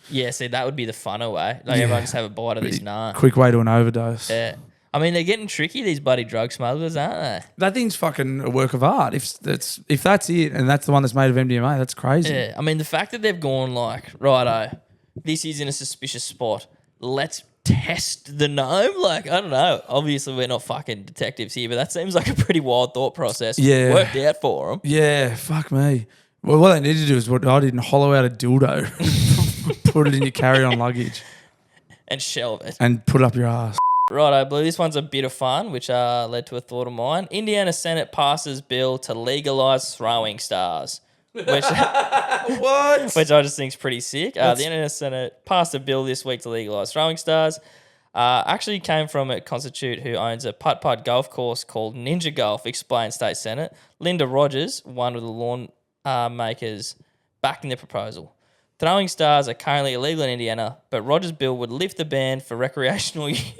Yeah, see, that would be the funner way. Like everyone just have a bite of this nut. Quick way to an overdose. Yeah. I mean, they're getting tricky, these bloody drug smugglers, aren't they? That thing's fucking a work of art. If that's it and that's the one that's made of MDMA, that's crazy. Yeah. I mean, the fact that they've gone like, righto, this is in a suspicious spot. Let's test the gnome. Like, I don't know. Obviously, we're not fucking detectives here, but that seems like a pretty wild thought process. Yeah. Worked out for them. Yeah, fuck me. Well, what they need to do is what I did and hollow out a dildo, put it in your carry-on luggage. And shelve it. And put it up your ass. Righto, Blue. This one's a bit of fun, which led to a thought of mine. Indiana Senate passes bill to legalise throwing stars. Which, what? Which I just think is pretty sick. The Indiana Senate passed a bill this week to legalise throwing stars. Actually came from a constitute who owns a putt-putt golf course called Ninja Golf, explained State Senate. Linda Rogers, one of the lawn makers, backing the proposal. Throwing stars are currently illegal in Indiana, but Rogers' bill would lift the ban for recreational use.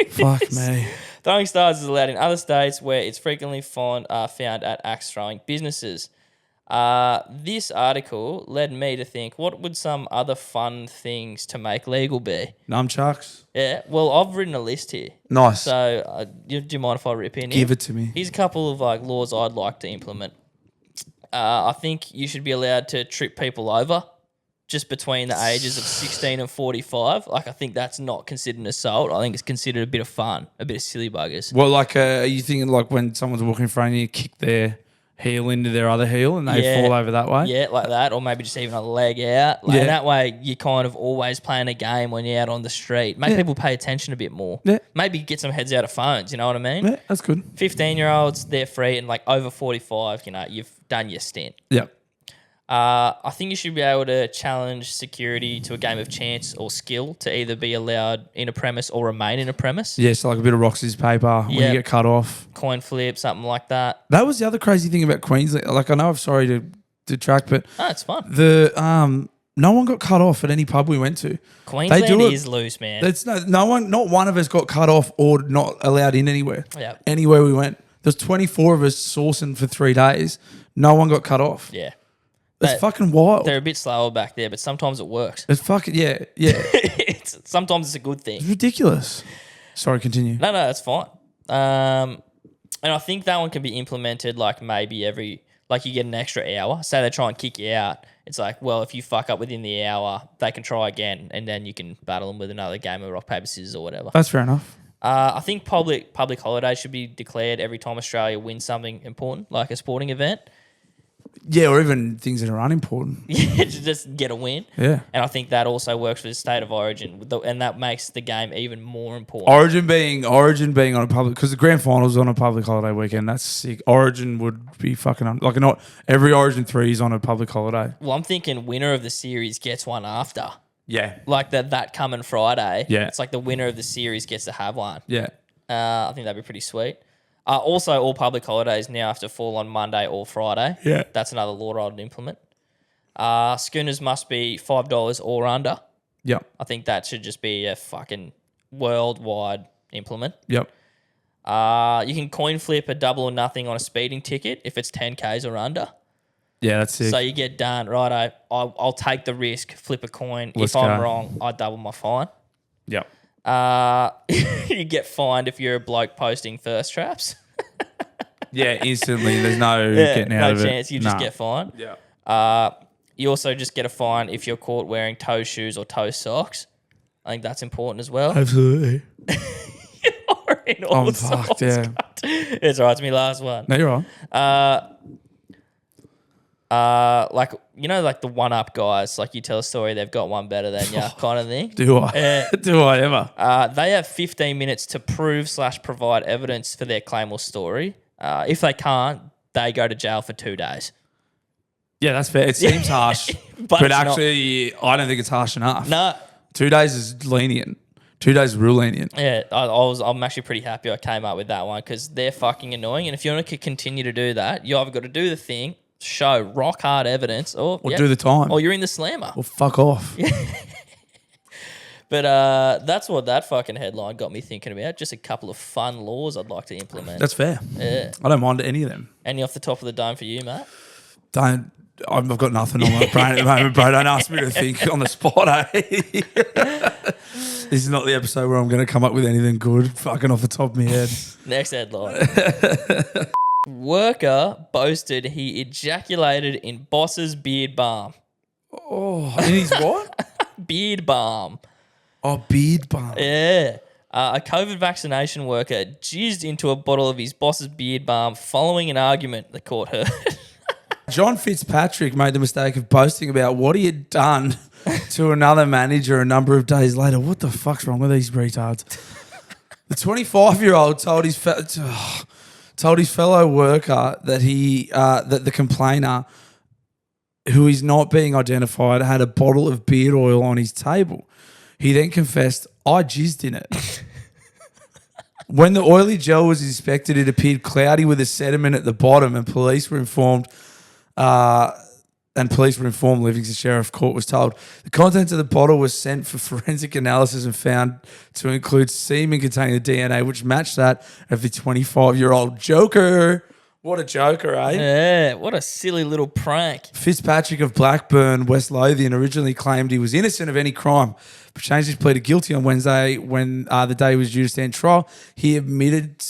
Fuck me. Throwing stars is allowed in other states where it's frequently found at axe throwing businesses. This article led me to think, what would some other fun things to make legal be? Nunchucks. Yeah, well, I've written a list here. Nice. So do you mind if I rip in here? Give it to me. Here's a couple of laws I'd like to implement. I think you should be allowed to trip people over just between the ages of 16 and 45. I think that's not considered an assault. I think it's considered a bit of fun, a bit of silly buggers. Well, are you thinking when someone's walking in front of you, kick their heel into their other heel and they fall over that way? Yeah, like that, or maybe just even a leg out. And that way you're kind of always playing a game when you're out on the street. Make people pay attention a bit more. Yeah. Maybe get some heads out of phones, you know what I mean? Yeah, that's good. 15-year-olds, they're free, and over 45, you've done your stint. Yeah. I think you should be able to challenge security to a game of chance or skill to either be allowed in a premise or remain in a premise. Yeah, so a bit of rock, scissors, paper when you get cut off. Coin flip, something like that. That was the other crazy thing about Queensland. I know I'm sorry to detract, but it's fun. No one got cut off at any pub we went to. Queensland is loose, man. It's not one of us got cut off or not allowed in anywhere. Yeah. Anywhere we went. There's 24 of us sourcing for 3 days. No one got cut off. Yeah. It's fucking wild. They're a bit slower back there, but sometimes it works. It's fucking, yeah. Sometimes it's a good thing. It's ridiculous. Sorry, continue. No, that's fine. And I think that one can be implemented maybe every, you get an extra hour. Say they try and kick you out. It's if you fuck up within the hour, they can try again, and then you can battle them with another game of rock, paper, scissors or whatever. That's fair enough. I think public holidays should be declared every time Australia wins something important, like a sporting event. Yeah, or even things that are unimportant. Yeah, to just get a win. Yeah. And I think that also works for the state of origin, and that makes the game even more important. Origin being on a public, because the grand finals on a public holiday weekend, that's sick. Origin would be fucking, not every Origin 3 is on a public holiday. Well, I'm thinking winner of the series gets one after. Yeah. That coming Friday. Yeah. It's the winner of the series gets to have one. Yeah. I think that'd be pretty sweet. Also, all public holidays now have to fall on Monday or Friday. Yeah. That's another law I'd implement. Schooners must be $5 or under. Yep. I think that should just be a fucking worldwide implement. Yep. You can coin flip a double or nothing on a speeding ticket if it's 10Ks or under. Yeah, that's sick. So you get done, righto, I'll take the risk, flip a coin. Let's if I'm go. wrong, I double my fine. Yep. You get fined if you're a bloke posting thirst traps. Yeah, instantly. There's no getting out of it. No chance. You just get fined. Yeah. You also just get a fine if you're caught wearing toe shoes or toe socks. I think that's important as well. Absolutely. You're in all I'm sorts, fucked, yeah. It's all right. It's my last one. No, you're right. The one-up guys, you tell a story, they've got one better than you kind of thing. Do I? Do I ever? They have 15 minutes to prove/provide evidence for their claim or story. If they can't, they go to jail for 2 days. Yeah, that's fair. It seems harsh. but actually, I don't think it's harsh enough. No. 2 days is lenient. 2 days is real lenient. Yeah, I'm actually pretty happy I came up with that one because they're fucking annoying. And if you want to continue to do that, you either got to do the thing, show rock hard evidence, or do the time. Or you're in the slammer. Or fuck off. But that's what that fucking headline got me thinking about. Just a couple of fun laws I'd like to implement. That's fair. Yeah. I don't mind any of them. Any off the top of the dome for you, mate? I've got nothing on my brain at the moment, bro. Don't ask me to think on the spot, eh? This is not the episode where I'm going to come up with anything good fucking off the top of my head. Next headline. Worker boasted he ejaculated in boss's beard balm. Oh, in his what? Beard balm. Oh, beard balm. Yeah. A COVID vaccination worker jizzed into a bottle of his boss's beard balm following an argument, the court heard. John Fitzpatrick made the mistake of boasting about what he had done to another manager a number of days later. What the fuck's wrong with these retards? The 25-year-old told his fellow worker that that the complainer, who is not being identified, had a bottle of beard oil on his table. He then confessed, "I jizzed in it." When the oily gel was inspected, it appeared cloudy with a sediment at the bottom, and police were informed. Livingston Sheriff Court was told the contents of the bottle was sent for forensic analysis and found to include semen containing the DNA, which matched that of the 25-year-old joker. What a joker, eh? Yeah, what a silly little prank. Fitzpatrick of Blackburn, West Lothian, originally claimed he was innocent of any crime, but changed his plea to guilty on Wednesday when the day was due to stand trial. He admitted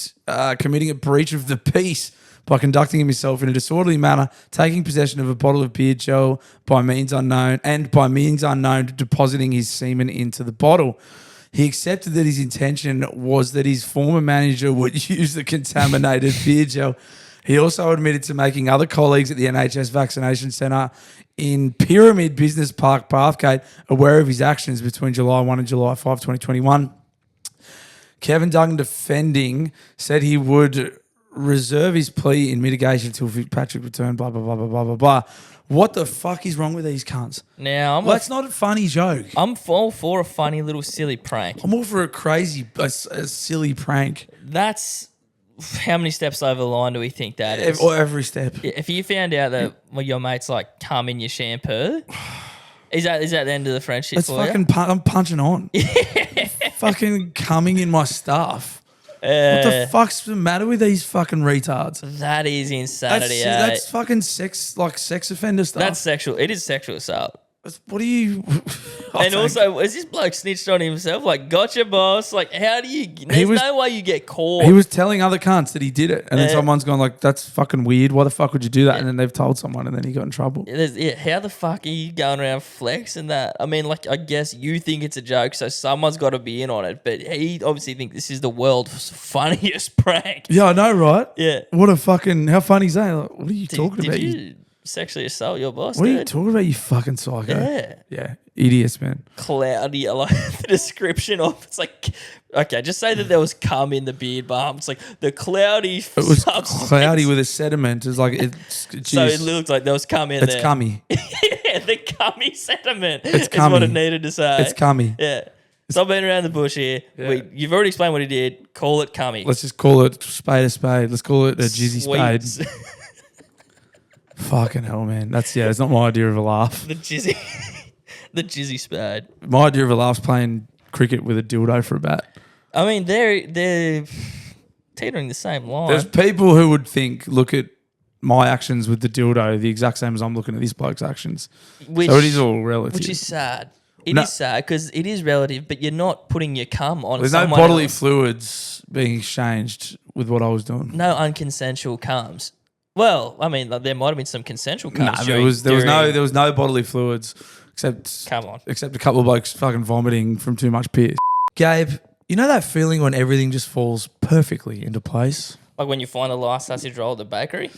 committing a breach of the peace by conducting himself in a disorderly manner, taking possession of a bottle of beer gel by means unknown, depositing his semen into the bottle. He accepted that his intention was that his former manager would use the contaminated beer gel. He also admitted to making other colleagues at the NHS Vaccination Centre in Pyramid Business Park, Bathgate, aware of his actions between July 1 and July 5, 2021. Kevin Duggan, defending, said he would reserve his plea in mitigation until Fitzpatrick returned, blah, blah, blah, blah, blah, blah, blah. What the fuck is wrong with these cunts? Now, that's not a funny joke. I'm all for a funny little silly prank. I'm all for a silly prank. That's... How many steps over the line do we think that is? Or every step. If you found out that your mate's like cum in your shampoo, is that the end of the friendship? That's fucking. I'm punching on. Fucking coming in my stuff. What the fuck's the matter with these fucking retards? That is insanity. That's fucking sex offender stuff. That's sexual. It is sexual assault. What do you... And also, is this bloke snitched on himself? Like, gotcha, boss. Like, how do you... There's no way you get caught. He was telling other cunts that he did it. And then someone's gone like, that's fucking weird. Why the fuck would you do that? And then they've told someone and then he got in trouble. How the fuck are you going around flexing that? I mean, like, I guess you think it's a joke, so someone's got to be in on it. But he obviously thinks this is the world's funniest prank. Yeah, I know, right? Yeah. What a fucking... How funny is that? Like, what are you talking about? Did you sexually assault your boss? What are you talking about, you fucking psycho? Yeah, idiots, man. Cloudy. I like the description of it's like, okay, just say that there was cum in the beard balm. It's like the cloudy. It was substance. cloudy with a sediment. It's like it's so it looked like there was cum in there. It's cummy. Yeah, the cummy sediment. It's is what it needed to say. It's cummy. Yeah. Stop beating around the bush here. Yeah. You've already explained what he did. Call it cummy. Let's just call it spade a spade. Let's call it a jizzy spade. Fucking hell, man. It's not my idea of a laugh. The jizzy spade. My idea of a laugh's playing cricket with a dildo for a bat. I mean, they're teetering the same line. There's people who would look at my actions with the dildo the exact same as I'm looking at this bloke's actions. So it is all relative. Which is sad. It is sad because it is relative, but you're not putting your cum on There's someone no bodily else. fluids being exchanged with what I was doing. No unconsensual cums. Well, I mean, there might have been some consensual cums. No, there was no bodily fluids except a couple of blokes fucking vomiting from too much piss. Gabe, you know that feeling when everything just falls perfectly into place? Like when you find the last sausage roll at the bakery?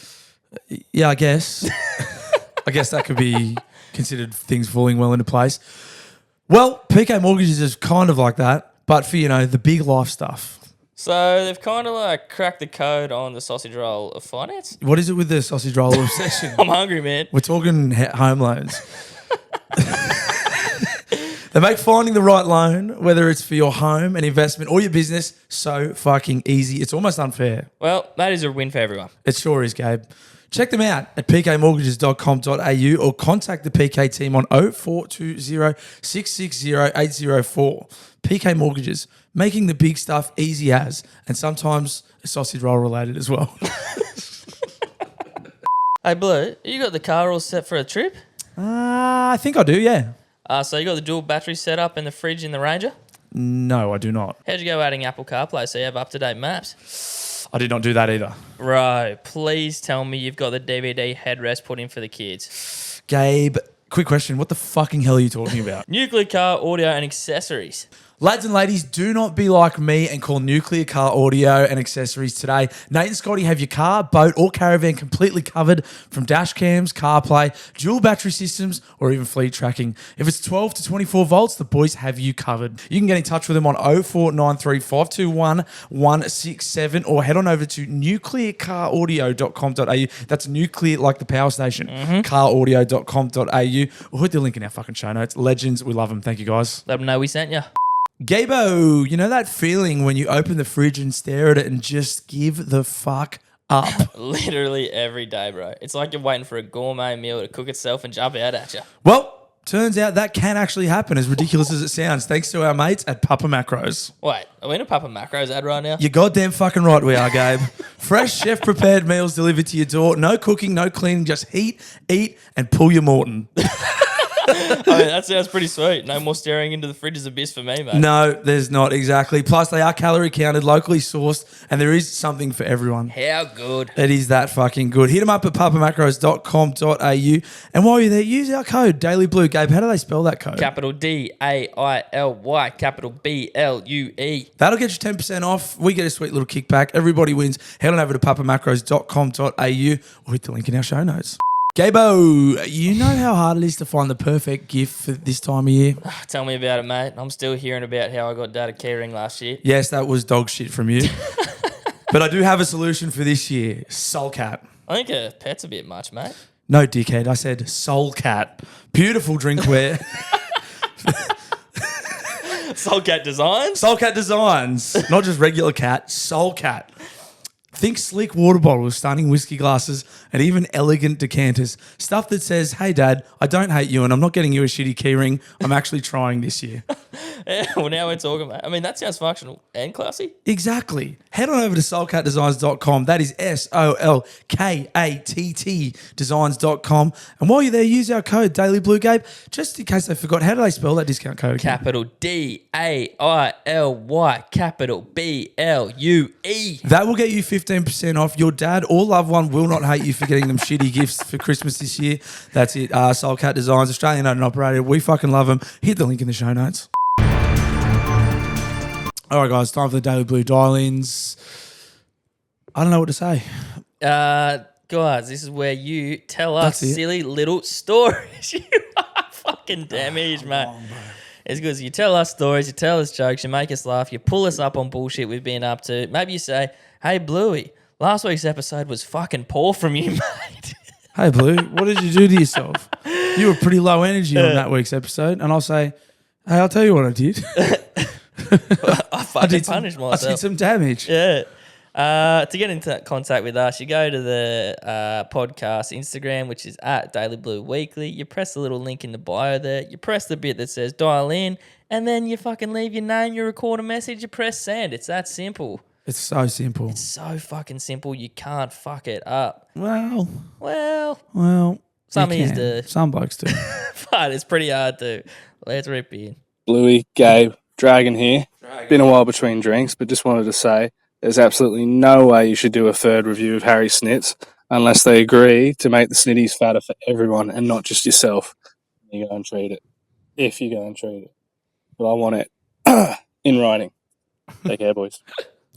Yeah, I guess. I guess that could be considered things falling well into place. Well, PK Mortgages is kind of like that, but for, the big life stuff. So they've kind of like cracked the code on the sausage roll of finance. What is it with the sausage roll obsession? I'm hungry, man. We're talking home loans. They make finding the right loan, whether it's for your home, an investment, or your business, so fucking easy. It's almost unfair. Well, that is a win for everyone. It sure is, Gabe. Check them out at pkmortgages.com.au or contact the PK team on 0420 660 804. PK Mortgages, making the big stuff easy as, and sometimes sausage roll related as well. Hey, Blue, you got the car all set for a trip? I think I do, yeah. So you got the dual battery set up in the fridge in the Ranger? No, I do not. How'd you go adding Apple CarPlay so you have up-to-date maps? I did not do that either. Bro, please tell me you've got the DVD headrest put in for the kids. Gabe, quick question. What the fucking hell are you talking about? Nuclear car, audio and accessories. Lads and ladies, do not be like me and call Nuclear Car Audio and Accessories today. Nate and Scotty have your car, boat or caravan completely covered from dash cams, CarPlay, dual battery systems or even fleet tracking. If it's 12 to 24 volts, the boys have you covered. You can get in touch with them on 0493 521 167 or head on over to nuclearcaraudio.com.au. That's nuclear like the power station, caraudio.com.au, or hit the link in our fucking show notes. Legends, we love them. Thank you, guys. Let them know we sent you. Gabo, you know that feeling when you open the fridge and stare at it and just give the fuck up? Literally every day, bro. It's like you're waiting for a gourmet meal to cook itself and jump out at you. Well, turns out that can actually happen, as ridiculous as it sounds, thanks to our mates at Papa Macros. Wait, are we in a Papa Macros ad right now? You're goddamn fucking right we are, Gabe. Fresh chef-prepared meals delivered to your door. No cooking, no cleaning, just heat, eat, and pull your Morton. That sounds pretty sweet. No more staring into the fridge's abyss for me, mate. No, there's not, exactly. Plus, they are calorie counted, locally sourced, and there is something for everyone. How good. It is that fucking good. Hit them up at papamacros.com.au. And while you're there, use our code, Daily Blue. Gabe, how do they spell that code? Capital DAILY, capital BLUE. That'll get you 10% off. We get a sweet little kickback. Everybody wins. Head on over to papamacros.com.au or hit the link in our show notes. Gabo, you know how hard it is to find the perfect gift for this time of year? Tell me about it, mate. I'm still hearing about how I got Dad a keyring last year. Yes, that was dog shit from you. But I do have a solution for this year. Soul Cat. I think a pet's a bit much, mate. No, dickhead. I said Soul Cat. Beautiful drinkware. Soul Cat Designs? Soul Cat Designs. Not just regular cat. Soul Cat. Think sleek water bottles, stunning whiskey glasses, and even elegant decanters. Stuff that says, hey, Dad, I don't hate you and I'm not getting you a shitty keyring. I'm actually trying this year. Yeah, well, now we're talking about. I mean, that sounds functional and classy. Exactly. Head on over to soulcatdesigns.com. That is SOLKATT designs.com. And while you're there, use our code DailyBlueGabe. Just in case I forgot, how do they spell that discount code again? Capital DAILY, capital BLUE. That will get you 15% off. Your dad or loved one will not hate you for getting them shitty gifts for Christmas this year. That's it. Soul Cat Designs, Australian owned and operated. We fucking love them. Hit the link in the show notes. All right, guys, time for the Daily Blue dial-ins. I don't know what to say. Guys, this is where you tell us silly little stories. You are fucking damaged, mate. It's good as you tell us stories, you tell us jokes, you make us laugh, you pull us up on bullshit we've been up to. Maybe you say, hey, Bluey, last week's episode was fucking poor from you, mate. Hey, Blue, what did you do to yourself? You were pretty low energy on that week's episode. And I'll say, hey, I'll tell you what I did. I fucking punished myself. I did some damage. Yeah. To get into contact with us, you go to the podcast Instagram, which is at Daily Blue Weekly. You press the little link in the bio there. You press the bit that says dial in, and then you fucking leave your name, you record a message, you press send. It's that simple. It's so simple. It's so fucking simple. You can't fuck it up. Well. Some is do. Some blokes do. But it's pretty hard to. Let's rip in. Bluey, Gabe, Dragon here. Been a while between drinks, but just wanted to say there's absolutely no way you should do a third review of Harry Snits unless they agree to make the snitties fatter for everyone and not just yourself. You go and treat it. If you go and treat it. But I want it in writing. Take care, boys.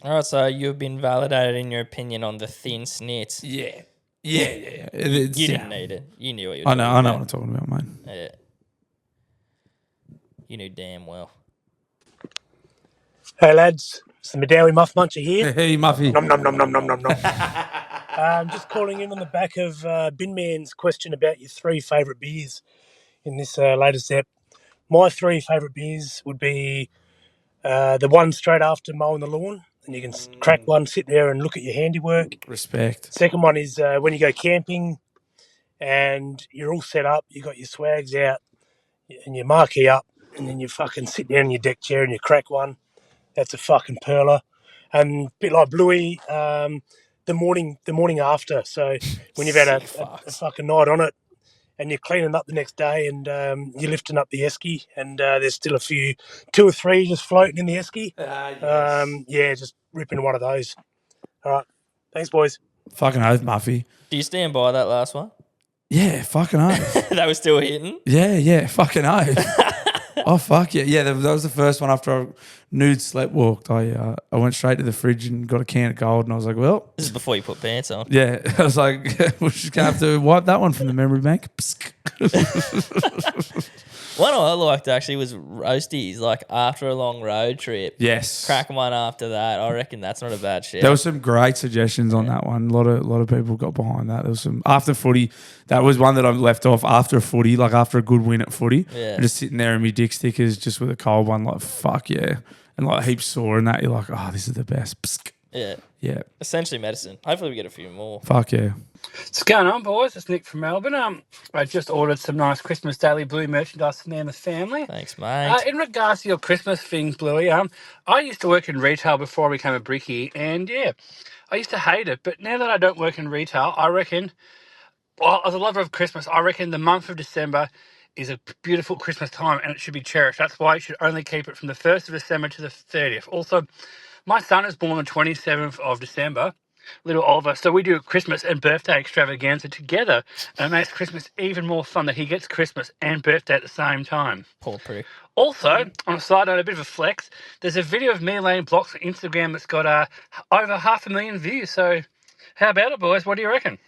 All right, so you've been validated in your opinion on the thin snits. Yeah. You didn't need it. You knew what you were doing. I know what I'm talking about, mate. Yeah. You knew damn well. Hey lads, it's the Madawi Muff Muncher here. Hey, Muffy. Nom nom nom nom nom nom nom. I'm just calling in on the back of Bin Man's question about your three favourite beers in this latest ep. My three favourite beers would be the one straight after mowing the lawn, and you can crack one, sit there and look at your handiwork. Respect. Second one is when you go camping and you're all set up, you got your swags out and your marquee up, and then you fucking sit down in your deck chair and you crack one. That's a fucking perler. And a bit like Bluey, the morning after. So when you've had a fucking night on it and you're cleaning up the next day and you're lifting up the esky and there's still two or three just floating in the esky. Yes. Just ripping one of those. All right. Thanks, boys. Fucking oath, Muffy. Do you stand by that last one? Yeah, fucking oath. That was still hitting? Yeah, fucking oath. Oh, fuck yeah. Yeah, that was the first one after I nude sleepwalked. I went straight to the fridge and got a can of gold and I was like, well. This is before you put pants on. Yeah. I was like, we're just going to have to wipe that one from the memory bank. One I liked actually was roasties, like after a long road trip. Yes. Crack one after that. I reckon that's not a bad shit. There were some great suggestions on that one. A lot of people got behind that. There was some after footy. That was one that I left off after a footy, like after a good win at footy. Yeah. And just sitting there in my dick stickers just with a cold one, like fuck yeah. And like heaps sore and that. You're like, oh, this is the best. Psk. Yeah. Yeah. Essentially medicine. Hopefully we get a few more. Fuck yeah. What's going on, boys? It's Nick from Melbourne. I just ordered some nice Christmas Daily Blue merchandise for me and the family. Thanks, mate. In regards to your Christmas things, Bluey, I used to work in retail before I became a brickie, and yeah, I used to hate it. But now that I don't work in retail, I reckon, well, as a lover of Christmas, I reckon the month of December is a beautiful Christmas time, and it should be cherished. That's why you should only keep it from the 1st of December to the 30th. Also, my son is born on the 27th of December, little Oliver, so we do a Christmas and birthday extravaganza together, and it makes Christmas even more fun that he gets Christmas and birthday at the same time. Poor prick. Also, on a side note, a bit of a flex, there's a video of me laying blocks on Instagram that's got over 500,000 views, so how about it, boys? What do you reckon?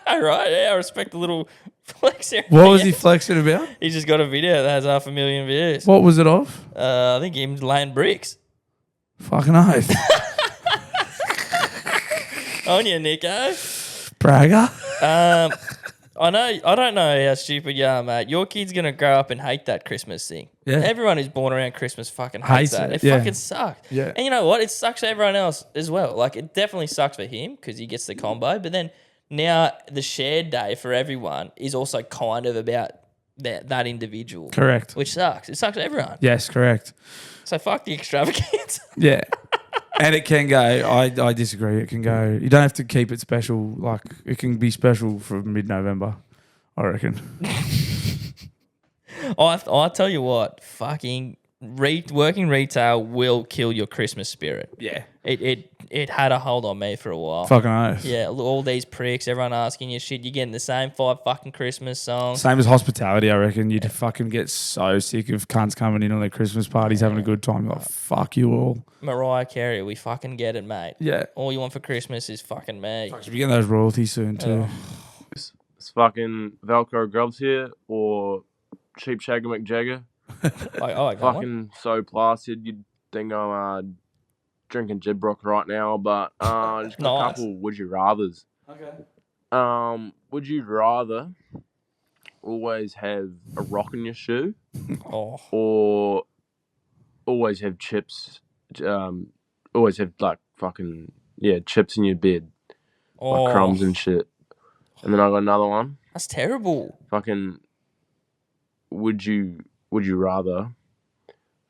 All right, yeah, I respect the little flex here. What was he flexing about? He's just got a video that has 500,000 views. What was it of? I think him laying bricks. Fucking oath. On you, Nico. Bragger. I don't know how stupid you are, mate. Your kid's going to grow up and hate that Christmas thing. Yeah. Everyone who's born around Christmas fucking hates that. It yeah. fucking sucks. Yeah. And you know what? It sucks for everyone else as well. Like, it definitely sucks for him because he gets the combo. But then now the shared day for everyone is also kind of about that individual. Correct. Which sucks. It sucks for everyone. Yes, correct. So fuck the extravaganza. Yeah. And it can go, I disagree. It can go, you don't have to keep it special. Like, it can be special for mid-November, I reckon. I tell you what, fucking working retail will kill your Christmas spirit. Yeah. It had a hold on me for a while. Fucking oath. Yeah, all these pricks, everyone asking you shit. You're getting the same 5 fucking Christmas songs. Same as hospitality, I reckon. You'd fucking get so sick of cunts coming in on their Christmas parties having a good time. You're like, fuck you all. Mariah Carey, we fucking get it, mate. Yeah. All you want for Christmas is fucking me. Should be getting those royalties soon too. It's fucking Velcro gloves here or cheap Shagger McJagger. I got one. Fucking so placid. You'd think I'm drinking Jibrock right now, but just got a Nice. couple would you rathers. Okay. Would you rather always have a rock in your shoe Oh, or always have chips? Always have like fucking chips in your bed, like crumbs and shit. And then I got another one. That's terrible. Fucking would you rather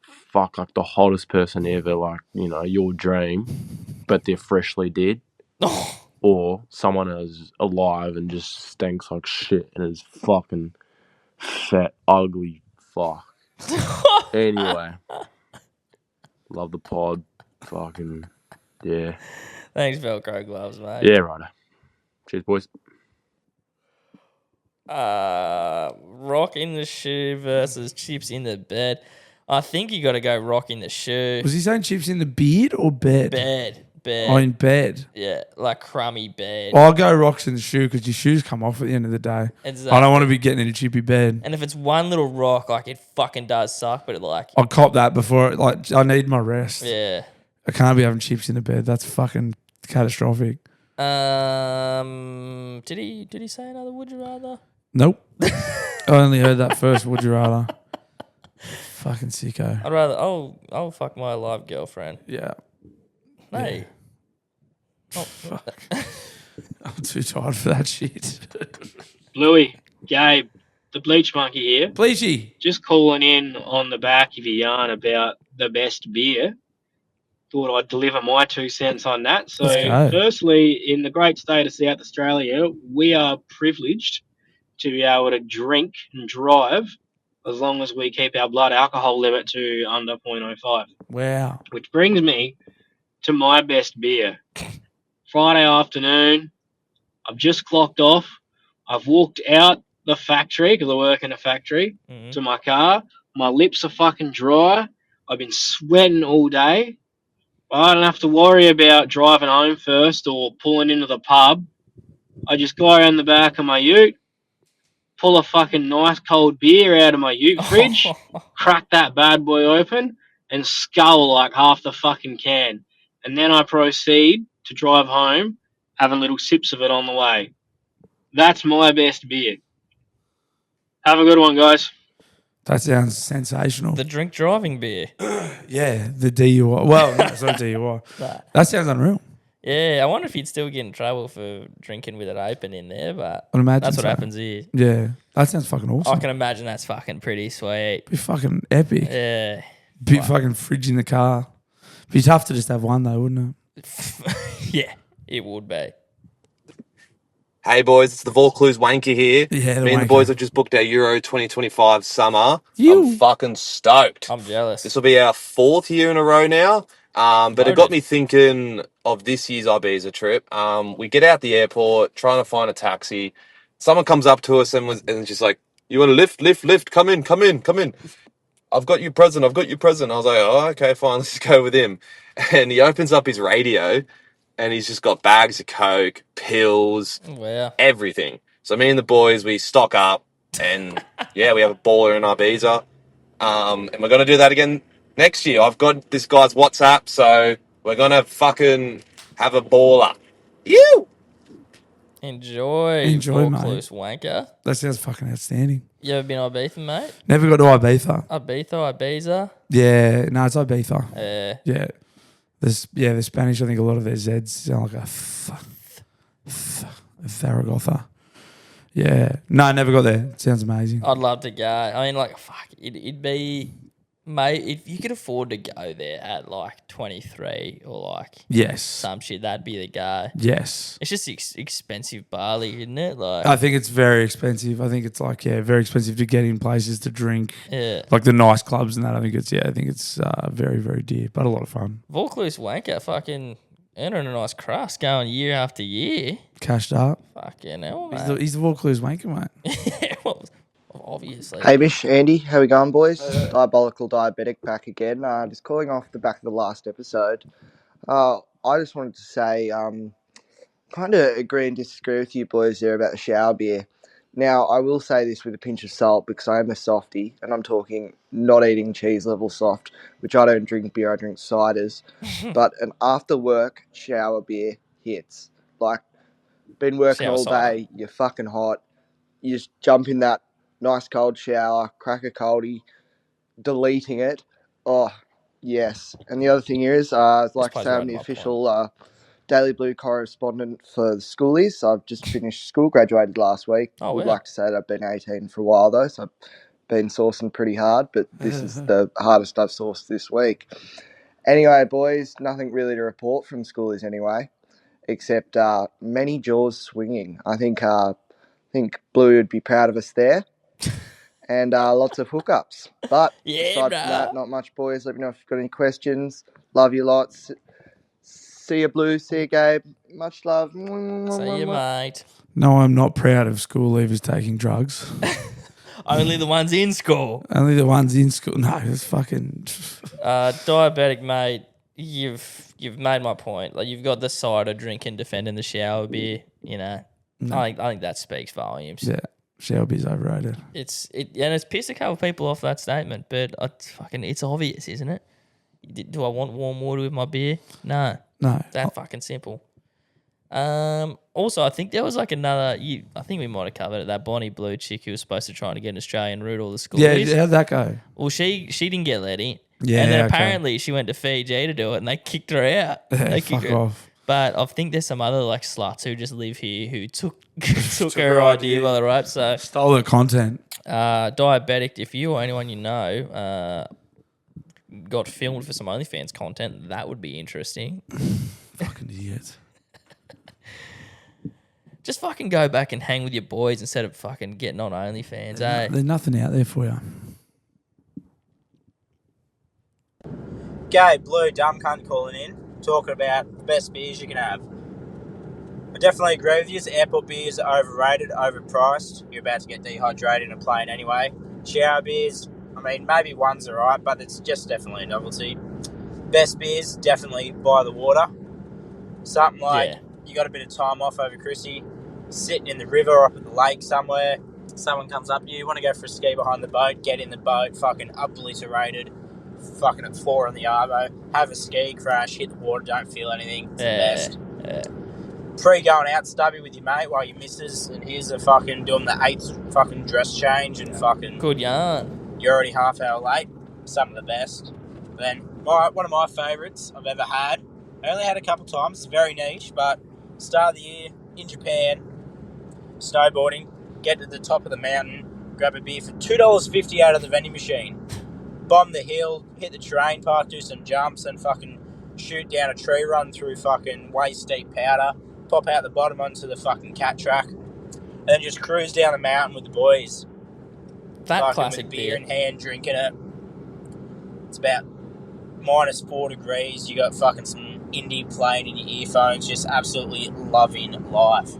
fuck like the hottest person ever, like, you know, your dream, but they're freshly dead, Oh, or someone who's alive and just stinks like shit and is fucking fat, ugly fuck. Anyway, love the pod. Fucking yeah. thanks, Velcro gloves, mate. Yeah, righto. Cheers, boys. Rock in the shoe versus chips in the bed. I think you got to go rock in the shoe. Was he saying chips in the beard or bed? Bed. Oh, in bed. Yeah, like crummy bed. I'll go rocks in the shoe because your shoes come off at the end of the day. Exactly. I don't want to be getting in a chippy bed. And if it's one little rock, like, it fucking does suck, but it like, I'll cop that before, like, I need my rest. yeah. I can't be having chips in the bed. That's fucking catastrophic. Did he say another would you rather? Nope. I only heard that first. Would you rather? Fucking sicko. I'd rather, I'll fuck my live girlfriend. Yeah. Hey. Oh, Fuck. I'm too tired for that shit. Bluey, Gabe, the Bleach Monkey here. Bleachy. Just calling in on the back of your yarn about the best beer. Thought I'd deliver my 2 cents on that. So, Let's go. firstly, in the great state of South Australia, we are privileged to be able to drink and drive as long as we keep our blood alcohol limit to under 0.05. Wow. Which brings me to my best beer. Friday afternoon, I've just clocked off. I've walked out the factory, because I work in a factory, to my car. My lips are fucking dry. I've been sweating all day. I don't have to worry about driving home first or pulling into the pub. I just go around the back of my ute, pull a fucking nice cold beer out of my ute fridge, crack that bad boy open, and scull like half the fucking can. And then I proceed to drive home, having little sips of it on the way. That's my best beer. Have a good one, guys. That sounds sensational. The drink driving beer. Yeah, the DUI. Well, no, it's not DUI. Nah. That sounds unreal. Yeah, I wonder if you'd still get in trouble for drinking with it open in there, but I'd imagine that's what so. happens here. Yeah, that sounds fucking awesome. I can imagine that's fucking pretty sweet. Be fucking epic. Yeah. Be fucking fridge in the car. Be tough to just have one though, wouldn't it? Yeah, it would be. Hey boys, it's the Vaucluse Wanker here. Yeah, Me and the boys have just booked our Euro 2025 summer. You. I'm fucking stoked. I'm jealous. This will be our 4th year in a row now. But it got me thinking of this year's Ibiza trip. We get out the airport, trying to find a taxi. Someone comes up to us and just like, "You want to lift, come in. I've got you present. I was like, oh, okay, fine, let's go with him. And he opens up his radio and he's just got bags of Coke, pills, everything. So me and the boys, we stock up and yeah, we have a baller in Ibiza. And we're going to do that again next year. I've got this guy's WhatsApp, so we're going to fucking have a baller. You! Enjoy, Vaucluse Wanker. That sounds fucking outstanding. You ever been to Ibiza, mate? Never got to Ibiza. Ibiza? Yeah, no, it's Ibiza. Yeah. The Spanish, I think a lot of their Zs sound like a Zaragoza. Yeah. No, I never got there. It sounds amazing. I'd love to go. I mean, like, fuck, it'd be, mate, if you could afford to go there at like 23 or like some shit, that'd be the go. Yes. It's just expensive barley, isn't it? Like, I think it's very expensive. I think it's like, very expensive to get in places to drink. Yeah. Like the nice clubs and that. I think it's very, very dear, but a lot of fun. Vaucluse Wanker fucking earning a nice crust going year after year. Cashed up. Fucking hell, mate. He's the Vaucluse Wanker, mate. Yeah, well, obviously. Hey Bish, Andy, how we going, boys? Diabolical Diabetic back again. Just calling off the back of the last episode. I just wanted to say, kind of agree and disagree with you boys there about the shower beer. Now, I will say this with a pinch of salt because I am a softie, and I'm talking not eating cheese level soft, which I don't drink beer, I drink ciders. But an after work shower beer hits. Like, been working all day, you're fucking hot, you just jump in that nice cold shower, crack a coldie, deleting it. Oh, yes. And the other thing is, I'd like to say I'm the official Daily Blue correspondent for the schoolies. I've just finished school, graduated last week. I would like to say that I've been 18 for a while, though, so I've been sourcing pretty hard, but this is the hardest I've sourced this week. Anyway, boys, nothing really to report from schoolies anyway, except many jaws swinging. I think Blue would be proud of us there. And lots of hookups. But aside from that, not much, boys. Let me know if you've got any questions. Love you lots. See you, Blue. See you, Gabe. Much love. See you, mate. No, I'm not proud of school leavers taking drugs. Only the ones in school. Only the ones in school. No, it's fucking... Diabetic, mate, you've made my point. Like, you've got the cider drinking, defending the shower beer, you know. No. I think that speaks volumes. Yeah. Shower beer's overrated. It's pissed a couple of people off that statement, but it's obvious, isn't it? Do I want warm water with my beer? No. That fucking simple. Also, I think there was like another. I think we might have covered it. That Bonnie Blue chick who was supposed to try to get an Australian route all the school. Yeah, how'd that go? Well, she didn't get let in. Yeah, and then apparently she went to Fiji to do it, and they kicked her out. They kicked her off. But I think there's some other like sluts who just live here who took her idea by the rope. So stole her content. Diabetic, if you or anyone you know got filmed for some OnlyFans content, that would be interesting. Fucking idiot. Just fucking go back and hang with your boys instead of fucking getting on OnlyFans, There's nothing out there for you. Gay, Blue, dumb cunt calling in, talking about the best beers you can have. I definitely agree with you. Airport beers are overrated, overpriced. You're about to get dehydrated in a plane anyway. Shower beers, I mean, maybe one's alright, but it's just definitely a novelty. Best beers, definitely by the water. Something like you got a bit of time off over Chrissy, sitting in the river or up at the lake somewhere. Someone comes up to you, want to go for a ski behind the boat, get in the boat, fucking obliterated. Fucking at 4 on the arvo, have a ski crash, hit the water, don't feel anything. It's the best. Pre going out stubby with your mate while your missus and here's a fucking doing the 8th fucking dress change and fucking good yarn. you're already half hour late. Some of the best. Then one of my favourites I've ever had. I only had a couple times. It's very niche, but start of the year in Japan, snowboarding. Get to the top of the mountain, grab a beer for $2.50 out of the vending machine. Bomb the hill, hit the terrain park, do some jumps, and fucking shoot down a tree run through fucking waist deep powder. Pop out the bottom onto the fucking cat track, and then just cruise down the mountain with the boys. That fucking classic with beer in hand, drinking it. It's about -4 degrees. You got fucking some indie playing in your earphones, just absolutely loving life.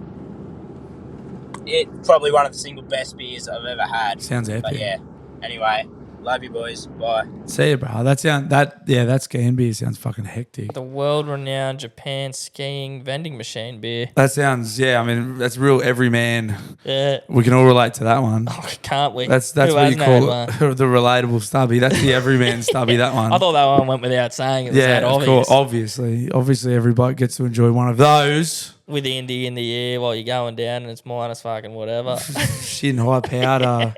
It's probably one of the single best beers I've ever had. Sounds epic. But yeah. Anyway, love you boys. Bye. See you, bro. That skiing beer sounds fucking hectic. The world-renowned Japan skiing vending machine beer. That sounds, I mean, that's real everyman. Yeah. We can all relate to that one. Oh, can't we? That's what you call the relatable stubby. That's the everyman stubby, that one. I thought that one went without saying. It was that of obvious. course. Obviously, everybody gets to enjoy one of those. With Indy in the air while you're going down and it's minus fucking whatever. Shit and high powder.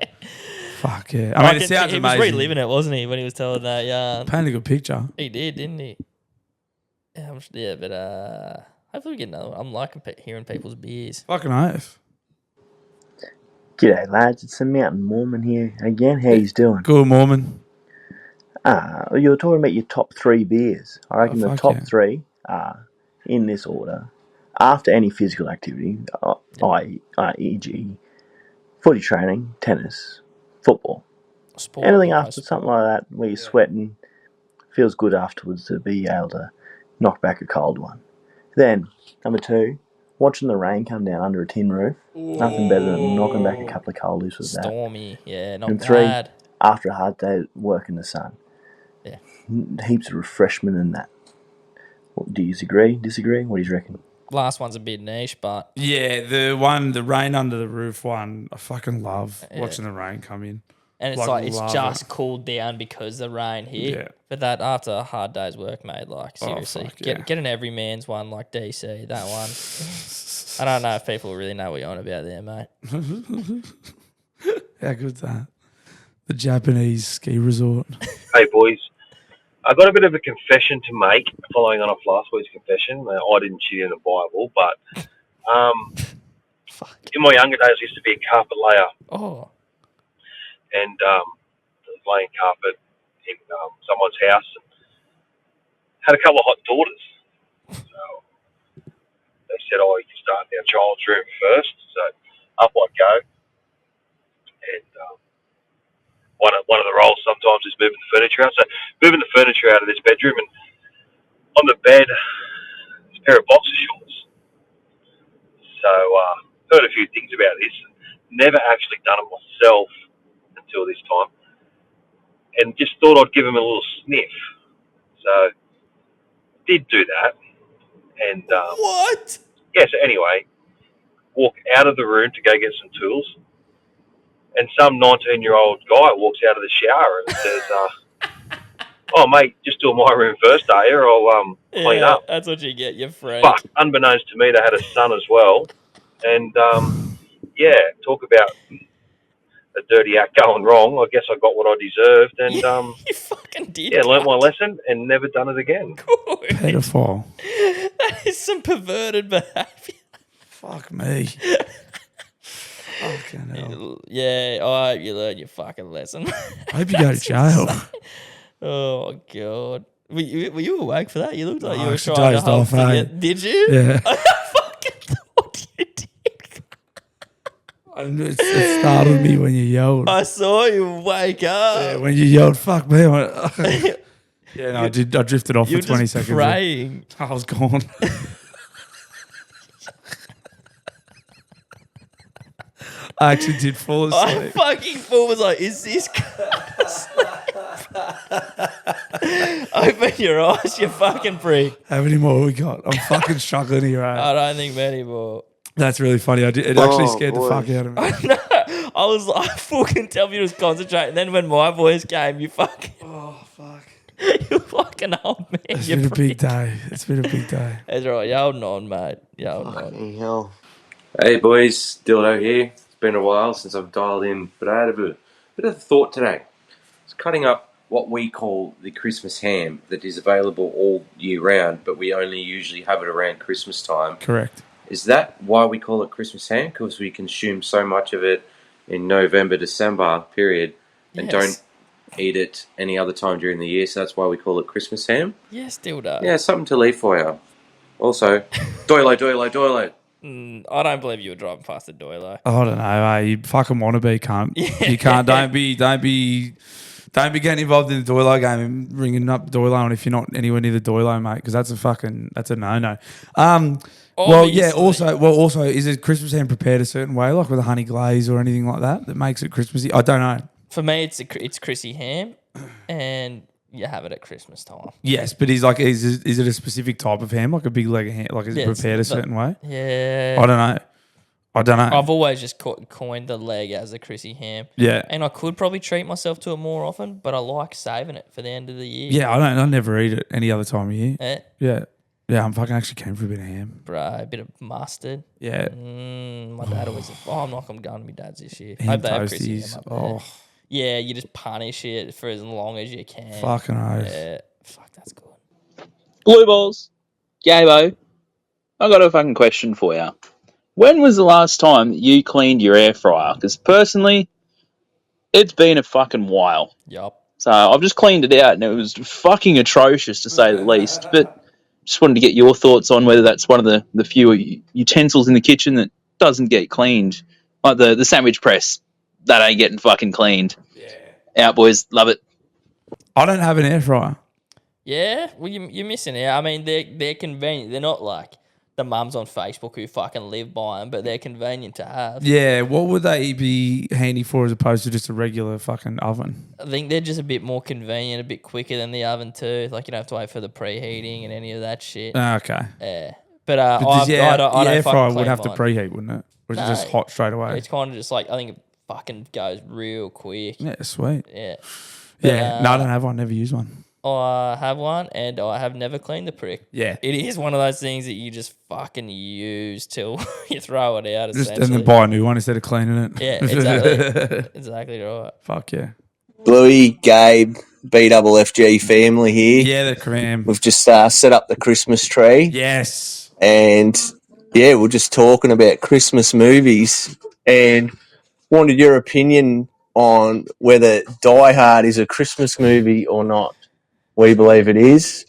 Fuck yeah. I mean, it sounds amazing. He was reliving it, wasn't he, when he was telling that yarn? Painted a good picture. He did, didn't he? Yeah, but hopefully we get another one. I'm liking hearing people's beers. Fucking oath. G'day, lads. It's the Mountain Mormon here again. How you doing? Good, Mormon. You were talking about your top 3 beers. I reckon the top 3 are in this order. After any physical activity, e.g. footy training, tennis, football. Sport, anything after something like that where you're sweating, feels good afterwards to be able to knock back a cold one. Then, number 2, watching the rain come down under a tin roof. Nothing better than knocking back a couple of coldies with that. Stormy, yeah, not and bad. 3, after a hard day at work in the sun. Yeah. Heaps of refreshment in that. Do you agree? Disagree? What do you reckon? Last one's a bit niche, but... Yeah, the rain under the roof one, I fucking love watching the rain come in. And it's it's just cooled down because the rain hit. Yeah. But that after a hard day's work, mate, like seriously. Get an everyman's one like DC, that one. I don't know if people really know what you're on about there, mate. How good's that? The Japanese ski resort. Hey, boys. I've got a bit of a confession to make, following on off last week's confession. I didn't cheat in the Bible, but in my younger days, I used to be a carpet layer. Oh. And laying carpet in someone's house. And had a couple of hot daughters. So they said, you can start in our child's room first. So up I'd go. And one of the roles sometimes is moving the furniture out. So moving the furniture out of this bedroom, and on the bed, there's a pair of boxer shorts. So heard a few things about this. Never actually done it myself until this time, and just thought I'd give him a little sniff. So did do that, and what? Yeah. So anyway, walk out of the room to go get some tools. And some 19-year-old guy walks out of the shower and says, "Oh, mate, just do my room first, are you? Or I'll clean up." That's what you get, you're free. But unbeknownst to me, they had a son as well. And, talk about a dirty act going wrong. I guess I got what I deserved. And, you fucking did. Yeah, learnt my lesson and never done it again. Good. Pedophile. That is some perverted behaviour. Fuck me. Fucking hell. Yeah, I hope you learn your fucking lesson. I hope you go to jail. Oh, God. Were you awake for that? You looked like you were she trying to dozed hold off, forget. Did you? Yeah. I fucking thought you did. It startled me when you yelled. I saw you wake up. Yeah, when you yelled, fuck me. I went, yeah, no, I did. I drifted off for 20 seconds. You were praying. I was gone. I actually did fall asleep. I fucking was like, is this Open your eyes, you fucking freak. How many more we got? I'm fucking struggling here, right? I don't think many more. That's really funny. It actually scared the fuck out of me. I know. I was like, I fucking tell you to was concentrating. Then when my voice came, you fucking... Oh, fuck. You fucking old man. It's been a big day. It's been a big day. That's right. You're holding on, mate. You're holding on. Hell. Hey, boys. Dildo here. It's been a while since I've dialed in, but I had a bit of thought today. It's cutting up what we call the Christmas ham that is available all year round, but we only usually have it around Christmas time. Correct. Is that why we call it Christmas ham? Because we consume so much of it in November, December period, and don't eat it any other time during the year, so that's why we call it Christmas ham? Yes, dildo. Yeah, something to leave for you. Also, doilo. I don't believe you were driving past the doilo. I don't know. You fucking want to be, cunt. You can't. Don't be getting involved in the doilo game and ringing up the doilo if you're not anywhere near the doilo, mate. Because that's a no. Well, yeah. Also, is it Christmas ham prepared a certain way, like with a honey glaze or anything like that makes it Christmassy? I don't know. For me, it's Chrissy ham, and you have it at Christmas time. Yes, but is it a specific type of ham, like a big leg of ham? Like, is it prepared a certain way? Yeah. I don't know. I've always just coined the leg as a Chrissy ham. Yeah. And I could probably treat myself to it more often, but I like saving it for the end of the year. Yeah, I never eat it any other time of year. Yeah. Yeah, I'm fucking actually keen for a bit of ham. Bro, a bit of mustard. Yeah. My dad always said, I'm not going to my dad's this year. Ham Hope they have Chrissy ham toasties. up there. Yeah, you just punish it for as long as you can. Fucking oath. Yeah. Fuck, that's good. Blue balls. Gabo. I got a fucking question for you. When was the last time that you cleaned your air fryer? Because personally, it's been a fucking while. Yup. So I've just cleaned it out and it was fucking atrocious to say the least. But just wanted to get your thoughts on whether that's one of the few utensils in the kitchen that doesn't get cleaned. Like the sandwich press. That ain't getting fucking cleaned. Yeah. Out, boys. Love it. I don't have an air fryer. Yeah? Well, you're missing out. I mean, they're convenient. They're not like the mums on Facebook who fucking live by them, but they're convenient to have. Yeah, what would they be handy for as opposed to just a regular fucking oven? I think they're just a bit more convenient, a bit quicker than the oven too. Like, you don't have to wait for the preheating and any of that shit. Okay. Yeah. But the air fryer would have to mine. preheat, wouldn't it? Or is it just hot straight away? It's kind of just like, I think it fucking goes real quick. Yeah, sweet. Yeah. Yeah, no, I don't have one. Never use one. I have one, and I have never cleaned the prick. Yeah. It is one of those things that you just fucking use till you throw it out, Just, essentially. and then buy a new one instead of cleaning it. Yeah, exactly. Exactly right. Fuck yeah. Bluey, Gabe, BFFG family here. Yeah, the cream. We've just set up the Christmas tree. Yes. And yeah, we're just talking about Christmas movies and wanted your opinion on whether Die Hard is a Christmas movie or not. We believe it is.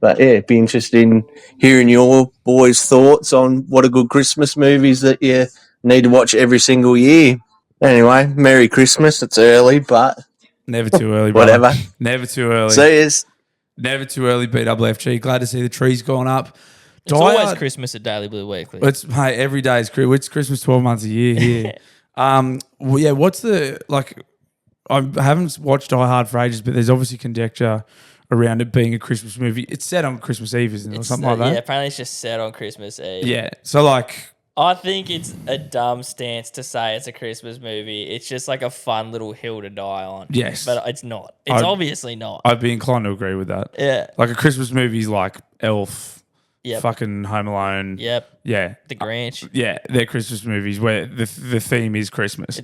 But yeah, be interested in hearing your boys' thoughts on what are good Christmas movies that you need to watch every single year. Anyway, Merry Christmas. It's early, but never too early, whatever. Never too early. See yous. Never too early, BFFG. Glad to see the trees going up. It's always Christmas at Daily Blue Weekly. Every day is Christmas. It's Christmas 12 months a year here. Well, yeah, what's the, like, I haven't watched Die Hard for ages, but there's obviously conjecture around it being a Christmas movie. It's set on Christmas Eve, isn't it? Or something like that? Yeah, apparently it's just set on Christmas Eve. Yeah. So, like, I think it's a dumb stance to say it's a Christmas movie. It's just like a fun little hill to die on. Yes. But it's not. It's obviously not. I'd be inclined to agree with that. Yeah. Like, a Christmas movie is like Elf, Yep. fucking Home Alone. Yep. Yeah. The Grinch. Yeah, they're Christmas movies where the theme is Christmas.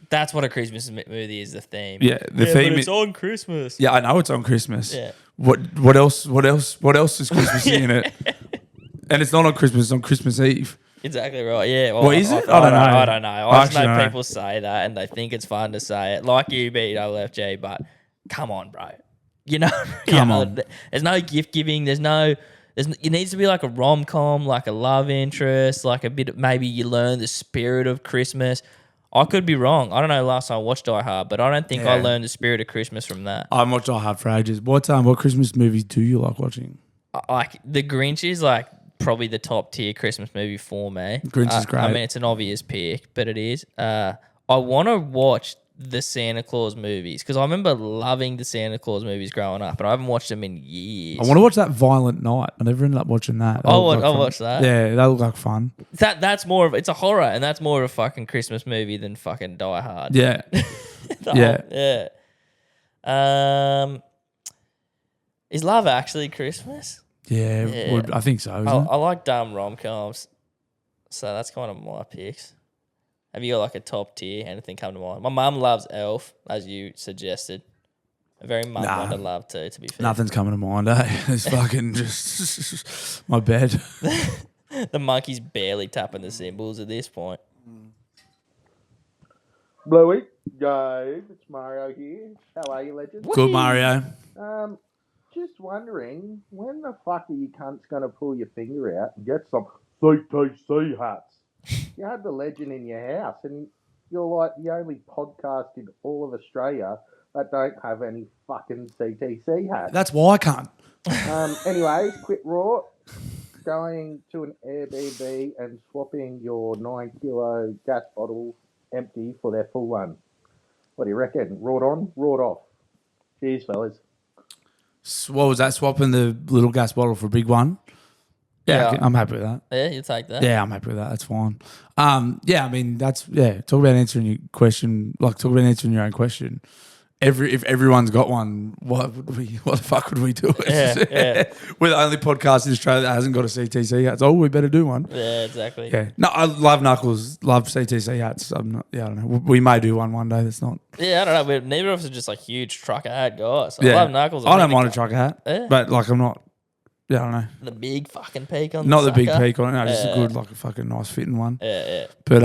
That's what a Christmas movie is, the theme. Yeah, the theme but it's on Christmas. Yeah, I know it's on Christmas. Yeah. What else is Christmassy in it? And it's not on Christmas, it's on Christmas Eve. Exactly right. Yeah. Well, is it? I don't know. I don't know. I just know Actually, people say that and they think it's fun to say it. Like you, BFFG, but come on, bro. You know, Come on. There's no gift giving. It needs to be like a rom-com, like a love interest, like a bit of, maybe you learn the spirit of Christmas. I could be wrong. I don't know last time I watched Die Hard, but I don't think I learned the spirit of Christmas from that. I've watched Die Hard for ages. What Christmas movies do you like watching? Like The Grinch is like probably the top tier Christmas movie for me. Grinch is great. I mean, it's an obvious pick, but it is. I want to watch the Santa Claus movies because I remember loving the Santa Claus movies growing up, and I haven't watched them in years. I want to watch that Violent Night. I never ended up watching that. I'll watch that. Yeah, that looked like fun. That's more of it's a horror, and that's more of a fucking Christmas movie than fucking Die Hard. Yeah, yeah. Is Love Actually Christmas? Yeah. I think so. I like dumb rom-coms, so that's kind of my picks. Have you got like a top tier? Anything come to mind? My mum loves Elf, as you suggested. A very mum one to love too, to be fair. Nothing's coming to mind, eh? It's fucking just my bed. The monkey's barely tapping the cymbals at this point. Bluey, guys, it's Mario here. How are you, legends? Good, Mario. Just wondering, when the fuck are you cunts going to pull your finger out and get some CTC hats? You had the legend in your house, and you're like the only podcast in all of Australia that don't have any fucking CTC hats. That's why I can't. Anyways, quit raw. Going to an Airbnb and swapping your 9-kilo gas bottle empty for their full one. What do you reckon? Roared on, roared off. Cheers, fellas. What was that? Swapping the little gas bottle for a big one? Yeah. I'm happy with that. Yeah, you take that. Yeah, I'm happy with that. That's fine. Yeah, I mean, talk about answering your question, talk about answering your own question. If everyone's got one, what the fuck would we do? Yeah. We're the only podcast in Australia that hasn't got a CTC hat. So, we better do one. Yeah, exactly. Yeah. No, I love Knuckles, love CTC hats. I don't know. We may do one day. That's not. Yeah, I don't know. Neither of us are just like huge trucker hat guys. Yeah. I love Knuckles. I don't mind a trucker hat, Yeah. but I'm not. Yeah, I don't know. The big fucking peak on Not the the big sucker. peak on it. No, just a good, a fucking nice fitting one. Yeah. But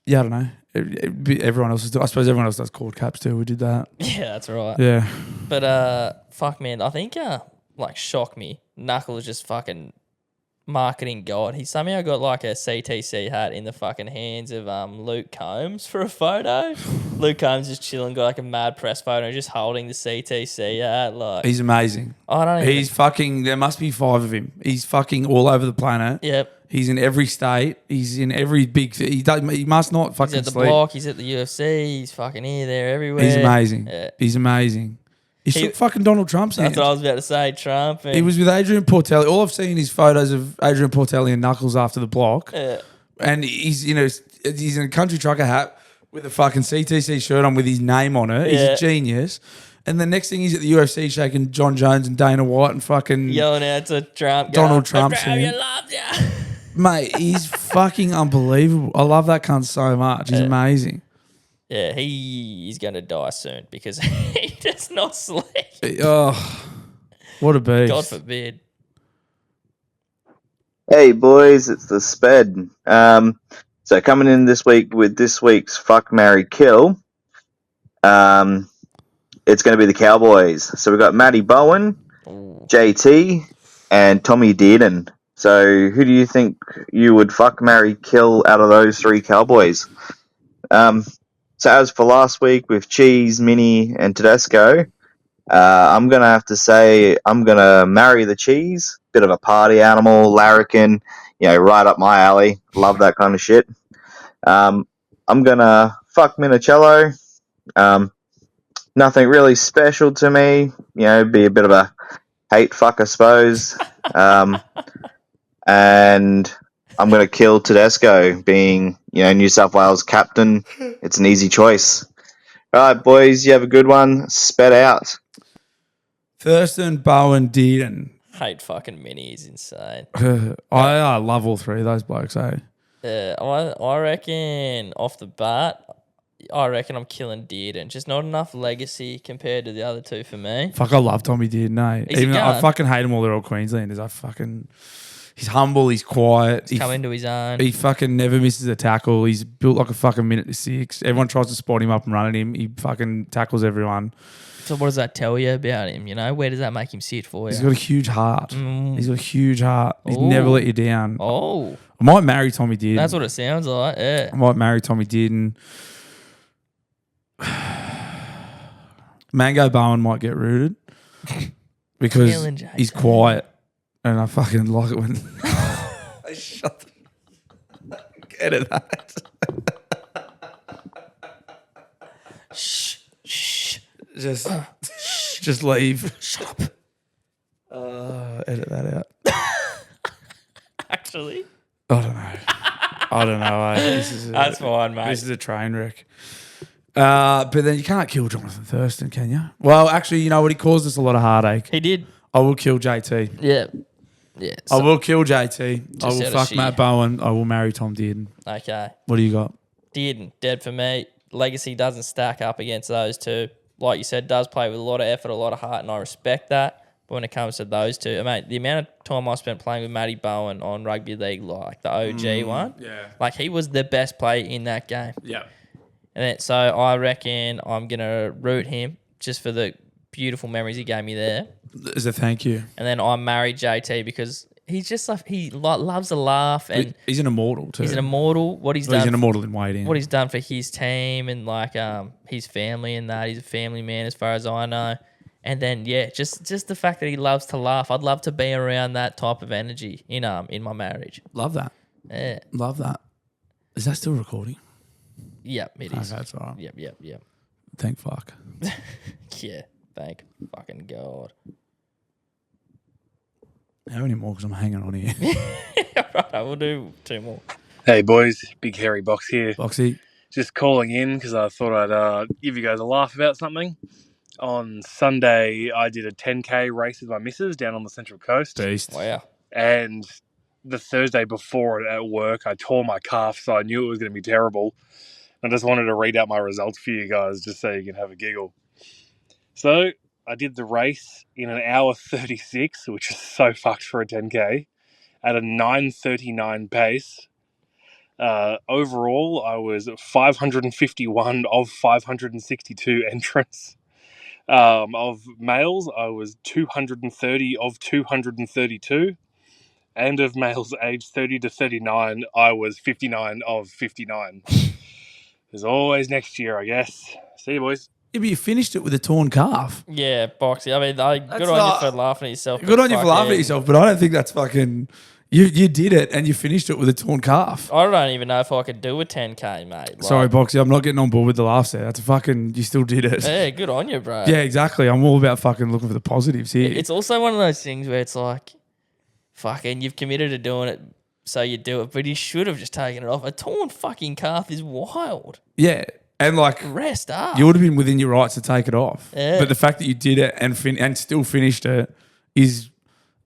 yeah, I don't know. Everyone else I suppose everyone else does cord caps too. We did that. Yeah, that's right. Yeah. But fuck man, I think shock me. Knuckles just fucking marketing god. He somehow got like a CTC hat in the fucking hands of Luke Combs for a photo. Luke Combs just chilling, got like a mad press photo, just holding the CTC hat. Like He's amazing. I don't. He's fucking. There must be 5 of him. He's fucking all over the planet. Yep. He's in every state. He's in every big. He must not fucking He's at the sleep. block. He's at the UFC. He's fucking here, there, everywhere. He's amazing. Yeah. He's amazing. He shook fucking Donald Trump's hand. That's what I was about to say. Trump. He was with Adrian Portelli. All I've seen is photos of Adrian Portelli and Knuckles after the block. Yeah. And he's in a country trucker hat with a fucking CTC shirt on with his name on it. He's a genius. And the next thing he's at the UFC shaking John Jones and Dana White and fucking yelling out to Trump. Donald Trump's hand. hand. You loved ya. Mate, he's fucking unbelievable. I love that cunt so much. He's amazing. Yeah, he's going to die soon because he does not sleep. Oh, what a beast. God forbid. Hey boys, it's the Sped. So coming in this week with this week's Fuck, Marry, Kill, it's going to be the Cowboys. So we've got Matty Bowen, JT, and Tommy Dearden. So who do you think you would fuck, marry, kill out of those 3 Cowboys? So as for last week with Cheese, Mini, and Tedesco, I'm going to have to say I'm going to marry the Cheese. Bit of a party animal, larrikin, right up my alley. Love that kind of shit. I'm going to fuck Minicello. Nothing really special to me. Be a bit of a hate fuck, I suppose. And I'm going to kill Tedesco, being, New South Wales captain. It's an easy choice. All right, boys, you have a good one. Sped out. Thurston, Bowen, Dearden. Hate fucking Mini. He's insane. I love all 3 of those blokes, eh? I reckon off the bat, I'm killing Dearden. Just not enough legacy compared to the other 2 for me. Fuck, I love Tommy Dearden, eh? Even though I fucking hate them all, they're all Queenslanders. He's humble, he's quiet. He's come into his own. He fucking never misses a tackle. He's built like a fucking minute to 6. Everyone tries to spot him up and run at him. He fucking tackles everyone. So what does that tell you about him? Where does that make him sit for you? He's got a huge heart. He's got a huge heart. He's never let you down. Oh. I might marry Tommy Dearden. That's what it sounds like, yeah. I might marry Tommy Dearden. Mango Bowen might get rooted because he's quiet. And I fucking like it when I shut the get at that. Shh. Just leave. Shut up. Edit that out. Actually, I don't know. That's fine, mate. This is a train wreck. But then you can't kill Jonathan Thurston, can you? Well, actually, you know what? He caused us a lot of heartache. He did. I will kill JT. Yeah. I will kill JT. I will out of fuck shit. Matt Bowen. I will marry Tom Dearden. Okay. What do you got? Dearden, dead for me. Legacy doesn't stack up against those 2. like you said, does play with a lot of effort, a lot of heart, and I respect that. But when it comes to those two, mate, the amount of time I spent playing with Matty Bowen on rugby league, like the OG one, like he was the best player in that game. Yeah. And so I reckon I'm gonna root him just for the beautiful memories he gave me there. As a thank you. And then I married JT because he's just like loves to laugh, and he's an immortal too. He's an immortal. He's an immortal in waiting. What he's done for his team and like his family and that. He's a family man as far as I know. And then just the fact that he loves to laugh. I'd love to be around that type of energy in my marriage. Love that. Yeah. Love that. Is that still recording? Yep, it is. Okay, that's all right. Yep. Thank fuck. Yeah, thank fucking God. How many more? Because I'm hanging on here. Right, we'll do 2 more. Hey boys, Big Hairy Box here. Boxy. Just calling in because I thought I'd give you guys a laugh about something. On Sunday, I did a 10K race with my missus down on the Central Coast. Beast. Wow. And the Thursday before it at work, I tore my calf, so I knew it was going to be terrible. I just wanted to read out my results for you guys just so you can have a giggle. So I did the race in an hour 36, which is so fucked for a 10K, at a 9:39 pace. Overall, I was 551 of 562 entrants. Of males, I was 230 of 232. And of males aged 30 to 39, I was 59 of 59. There's always next year, I guess. See you, boys. Yeah, but you finished it with a torn calf. Yeah, Boxy. I mean, good on you for laughing at yourself. Good on you for laughing at yourself, but I don't think that's fucking... You did it and you finished it with a torn calf. I don't even know if I could do a 10K, mate. Like, Sorry, Boxy, I'm not getting on board with the laughs there. That's a fucking... You still did it. Yeah, good on you, bro. Yeah, exactly. I'm all about fucking looking for the positives here. It's also one of those things where it's like, fucking, you've committed to doing it, so you do it, but you should have just taken it off. A torn fucking calf is wild. Yeah. And like... Rest up. You would have been within your rights to take it off. Yeah. But the fact that you did it and still finished it is...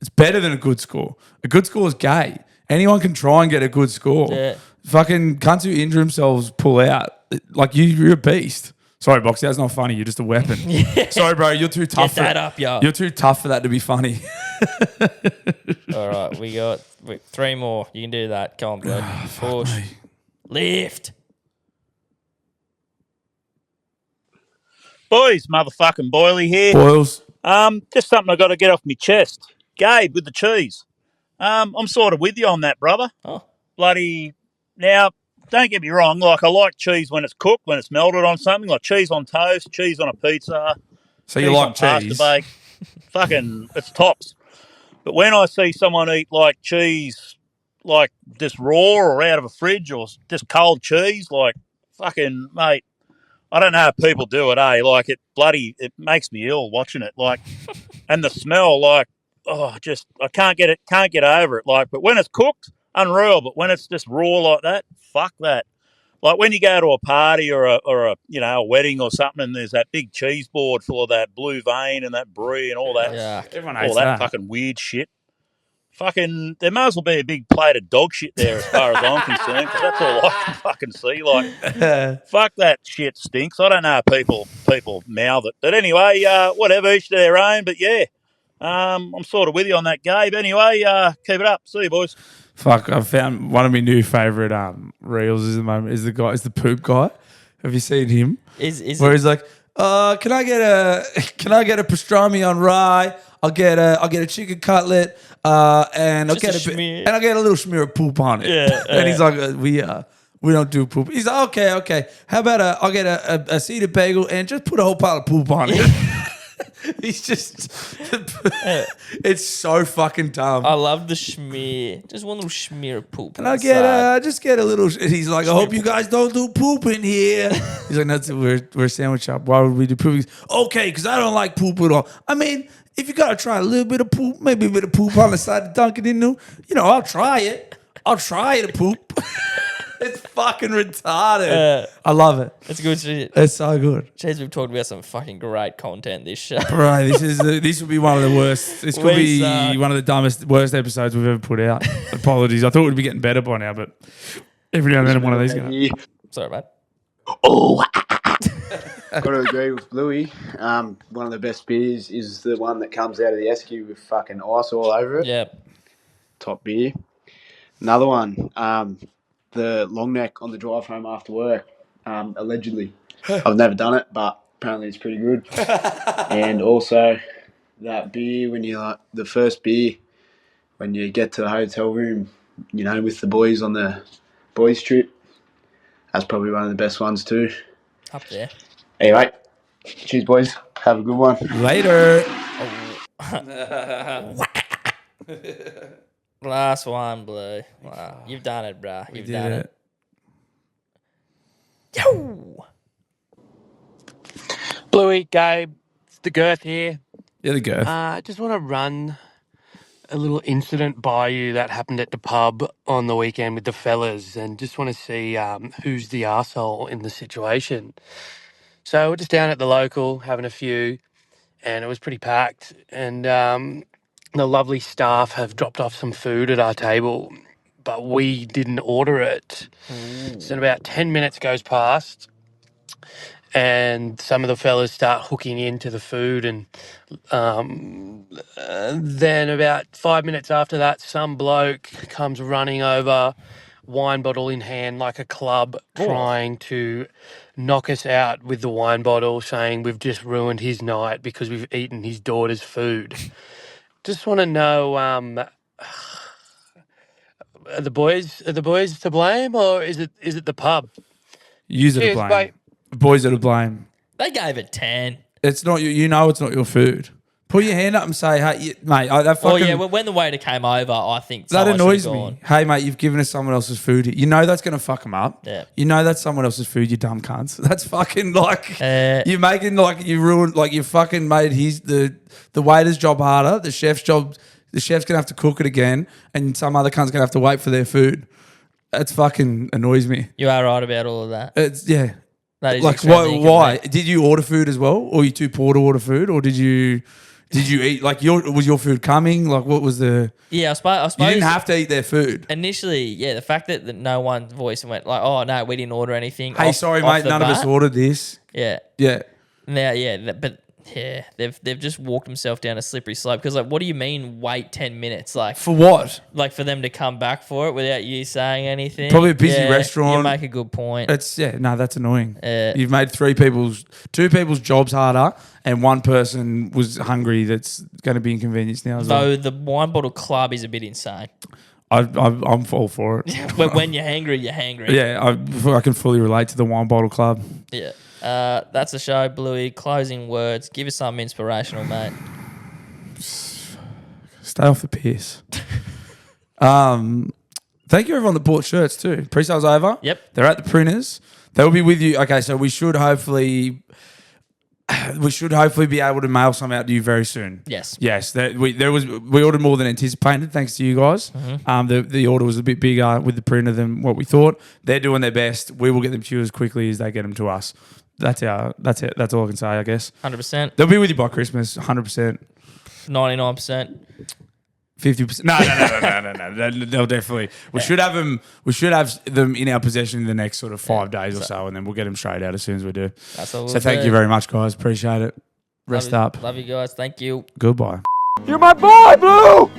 It's better than a good score. A good score is gay. Anyone can try and get a good score. Yeah. Fucking cunts who injure themselves pull out. Like, you're a beast. Sorry, Boxy, that's not funny. You're just a weapon. Yeah. Sorry, bro. You're too tough Get that up, yo. You're too tough for that to be funny. All right, we got 3 more. You can do that. Come on, blood. Push. Lift. Boys, motherfucking Boily here. Boils. Just something I got to get off my chest. Gabe with the cheese. I'm sort of with you on that, brother. Oh. Bloody... Now, don't get me wrong, like I like cheese when it's cooked, when it's melted on something, like cheese on toast, cheese on a pizza. So you like Pasta cheese? bake. Fucking, it's tops. But when I see someone eat like cheese, like just raw or out of a fridge or just cold cheese, like fucking, mate, I don't know how people do it, eh? Like it makes me ill watching it. Like, and the smell, like, oh, just, I can't get over it. Like, but when it's cooked, unreal. But when it's just raw like that, fuck that. Like when you go to a party or a a wedding or something, and there's that big cheese board full of that blue vein and that brie and all that, Everyone all hates that that. fucking weird shit. Fucking, there may as well be a big plate of dog shit there, as far as I'm concerned, because that's all I can fucking see. Like, fuck that shit stinks. I don't know how people mouth it, but anyway, whatever, each to their own. But yeah, I'm sort of with you on that, Gabe. Anyway, keep it up. See you, boys. Fuck, I've found one of my new favourite reels is the poop guy. Have you seen him? Where he's like, can I get a pastrami on rye? I'll get a chicken cutlet, and I'll get a little smear of poop on it. Yeah, and he's like, we don't do poop. He's like, okay. How about I'll get a seeded bagel and just put a whole pile of poop on it. He's just, it's so fucking dumb. I love the schmear. Just one little schmear of poop. And I just get a little. He's like, I hope you guys don't do poop in here. He's like, that's we're a sandwich shop. Why would we do poop? Okay, because I don't like poop at all. I mean, if you gotta try a little bit of poop, maybe a bit of poop on the side to dunk it into, I'll try it. I'll try to poop. It's fucking retarded. I love it. It's good shit. It's so good. Jeez, we've talked about some fucking great content this show. Right, this will be one of the worst. This could be one of the dumbest, worst episodes we've ever put out. Apologies. I thought we'd be getting better by now, but every now and then one of these going. Sorry, mate. Oh. Got to agree with Bluey. One of the best beers is the one that comes out of the esky with fucking ice all over it. Yep. Top beer. Another one, the long neck on the drive home after work, allegedly. I've never done it, but apparently it's pretty good. And also that beer when you like the first beer when you get to the hotel room, you know, with the boys on the boys trip. That's probably one of the best ones too. Up there. Anyway, cheers, boys. Have a good one. Later. Last one, Blue. Wow. You've done it, bruh. You've done it. Yo! Bluey, Gabe, it's the Girth here. Yeah, the Girth. I just want to run a little incident by you that happened at the pub on the weekend with the fellas and just want to see who's the arsehole in the situation. So we're just down at the local having a few and it was pretty packed and the lovely staff have dropped off some food at our table but we didn't order it. So about 10 minutes goes past and some of the fellas start hooking into the food and then about 5 minutes after that, some bloke comes running over, wine bottle in hand like a club, trying to knock us out with the wine bottle, saying we've just ruined his night because we've eaten his daughter's food. Just want to know, are the boys to blame or is it the pub? Yous are to Cheers, blame. mate. Boys are to blame. They gave it 10. It's not you know it's not your food. Put your hand up and say, hey, mate, that fucking... Oh, yeah, well, when the waiter came over, I think that someone annoys should've me. gone. Hey, mate, you've given us someone else's food. You know that's going to fuck them up. Yeah. You know that's someone else's food, you dumb cunts. That's fucking like... you're making like you ruined... Like you fucking made the waiter's job harder. The chef's job... The chef's going to have to cook it again and some other cunt's going to have to wait for their food. That's fucking annoys me. You are right about all of that. It's... Yeah. That is like extremely why? inconvenient. Did you order food as well? Or you too poor to order food? Or did you eat like was your food coming? Like what was the... Yeah, I suppose You didn't have to eat their food. Initially, yeah, the fact that no one voiced and went like, "Oh no, we didn't order anything." Hey, sorry, mate, none of us ordered this. Yeah, yeah. Now, yeah, but yeah, they've just walked themselves down a slippery slope because like, what do you mean wait 10 minutes? Like for what? Like for them to come back for it without you saying anything? Probably a busy restaurant. You make a good point. It's that's annoying. You've made two people's jobs harder, and one person was hungry. That's going to be inconvenienced now as well. Though the wine bottle club is a bit insane. I'm all for it. When you're hangry, you're hangry. Yeah, I can fully relate to the wine bottle club. Yeah. That's the show, Bluey. Closing words. Give us something inspirational, mate. Stay off the piss. Thank you everyone that bought shirts too. Pre-sale's over. Yep. They're at the printers. They'll be with you. Okay, so we should hopefully be able to mail some out to you very soon. Yes. Yes. We ordered more than anticipated, thanks to you guys. Mm-hmm. The order was a bit bigger with the printer than what we thought. They're doing their best. We will get them to you as quickly as they get them to us. That's it. That's all I can say, I guess. 100%. They'll be with you by Christmas. 100%. 99%. 50%. No. They'll definitely. We should have them. We should have them in our possession in the next sort of 5 days or so, and then we'll get them straight out as soon as we do. That's all. So thank you very much, guys. Appreciate it. Rest up. Love you guys. Thank you. Goodbye. You're my boy, Blue!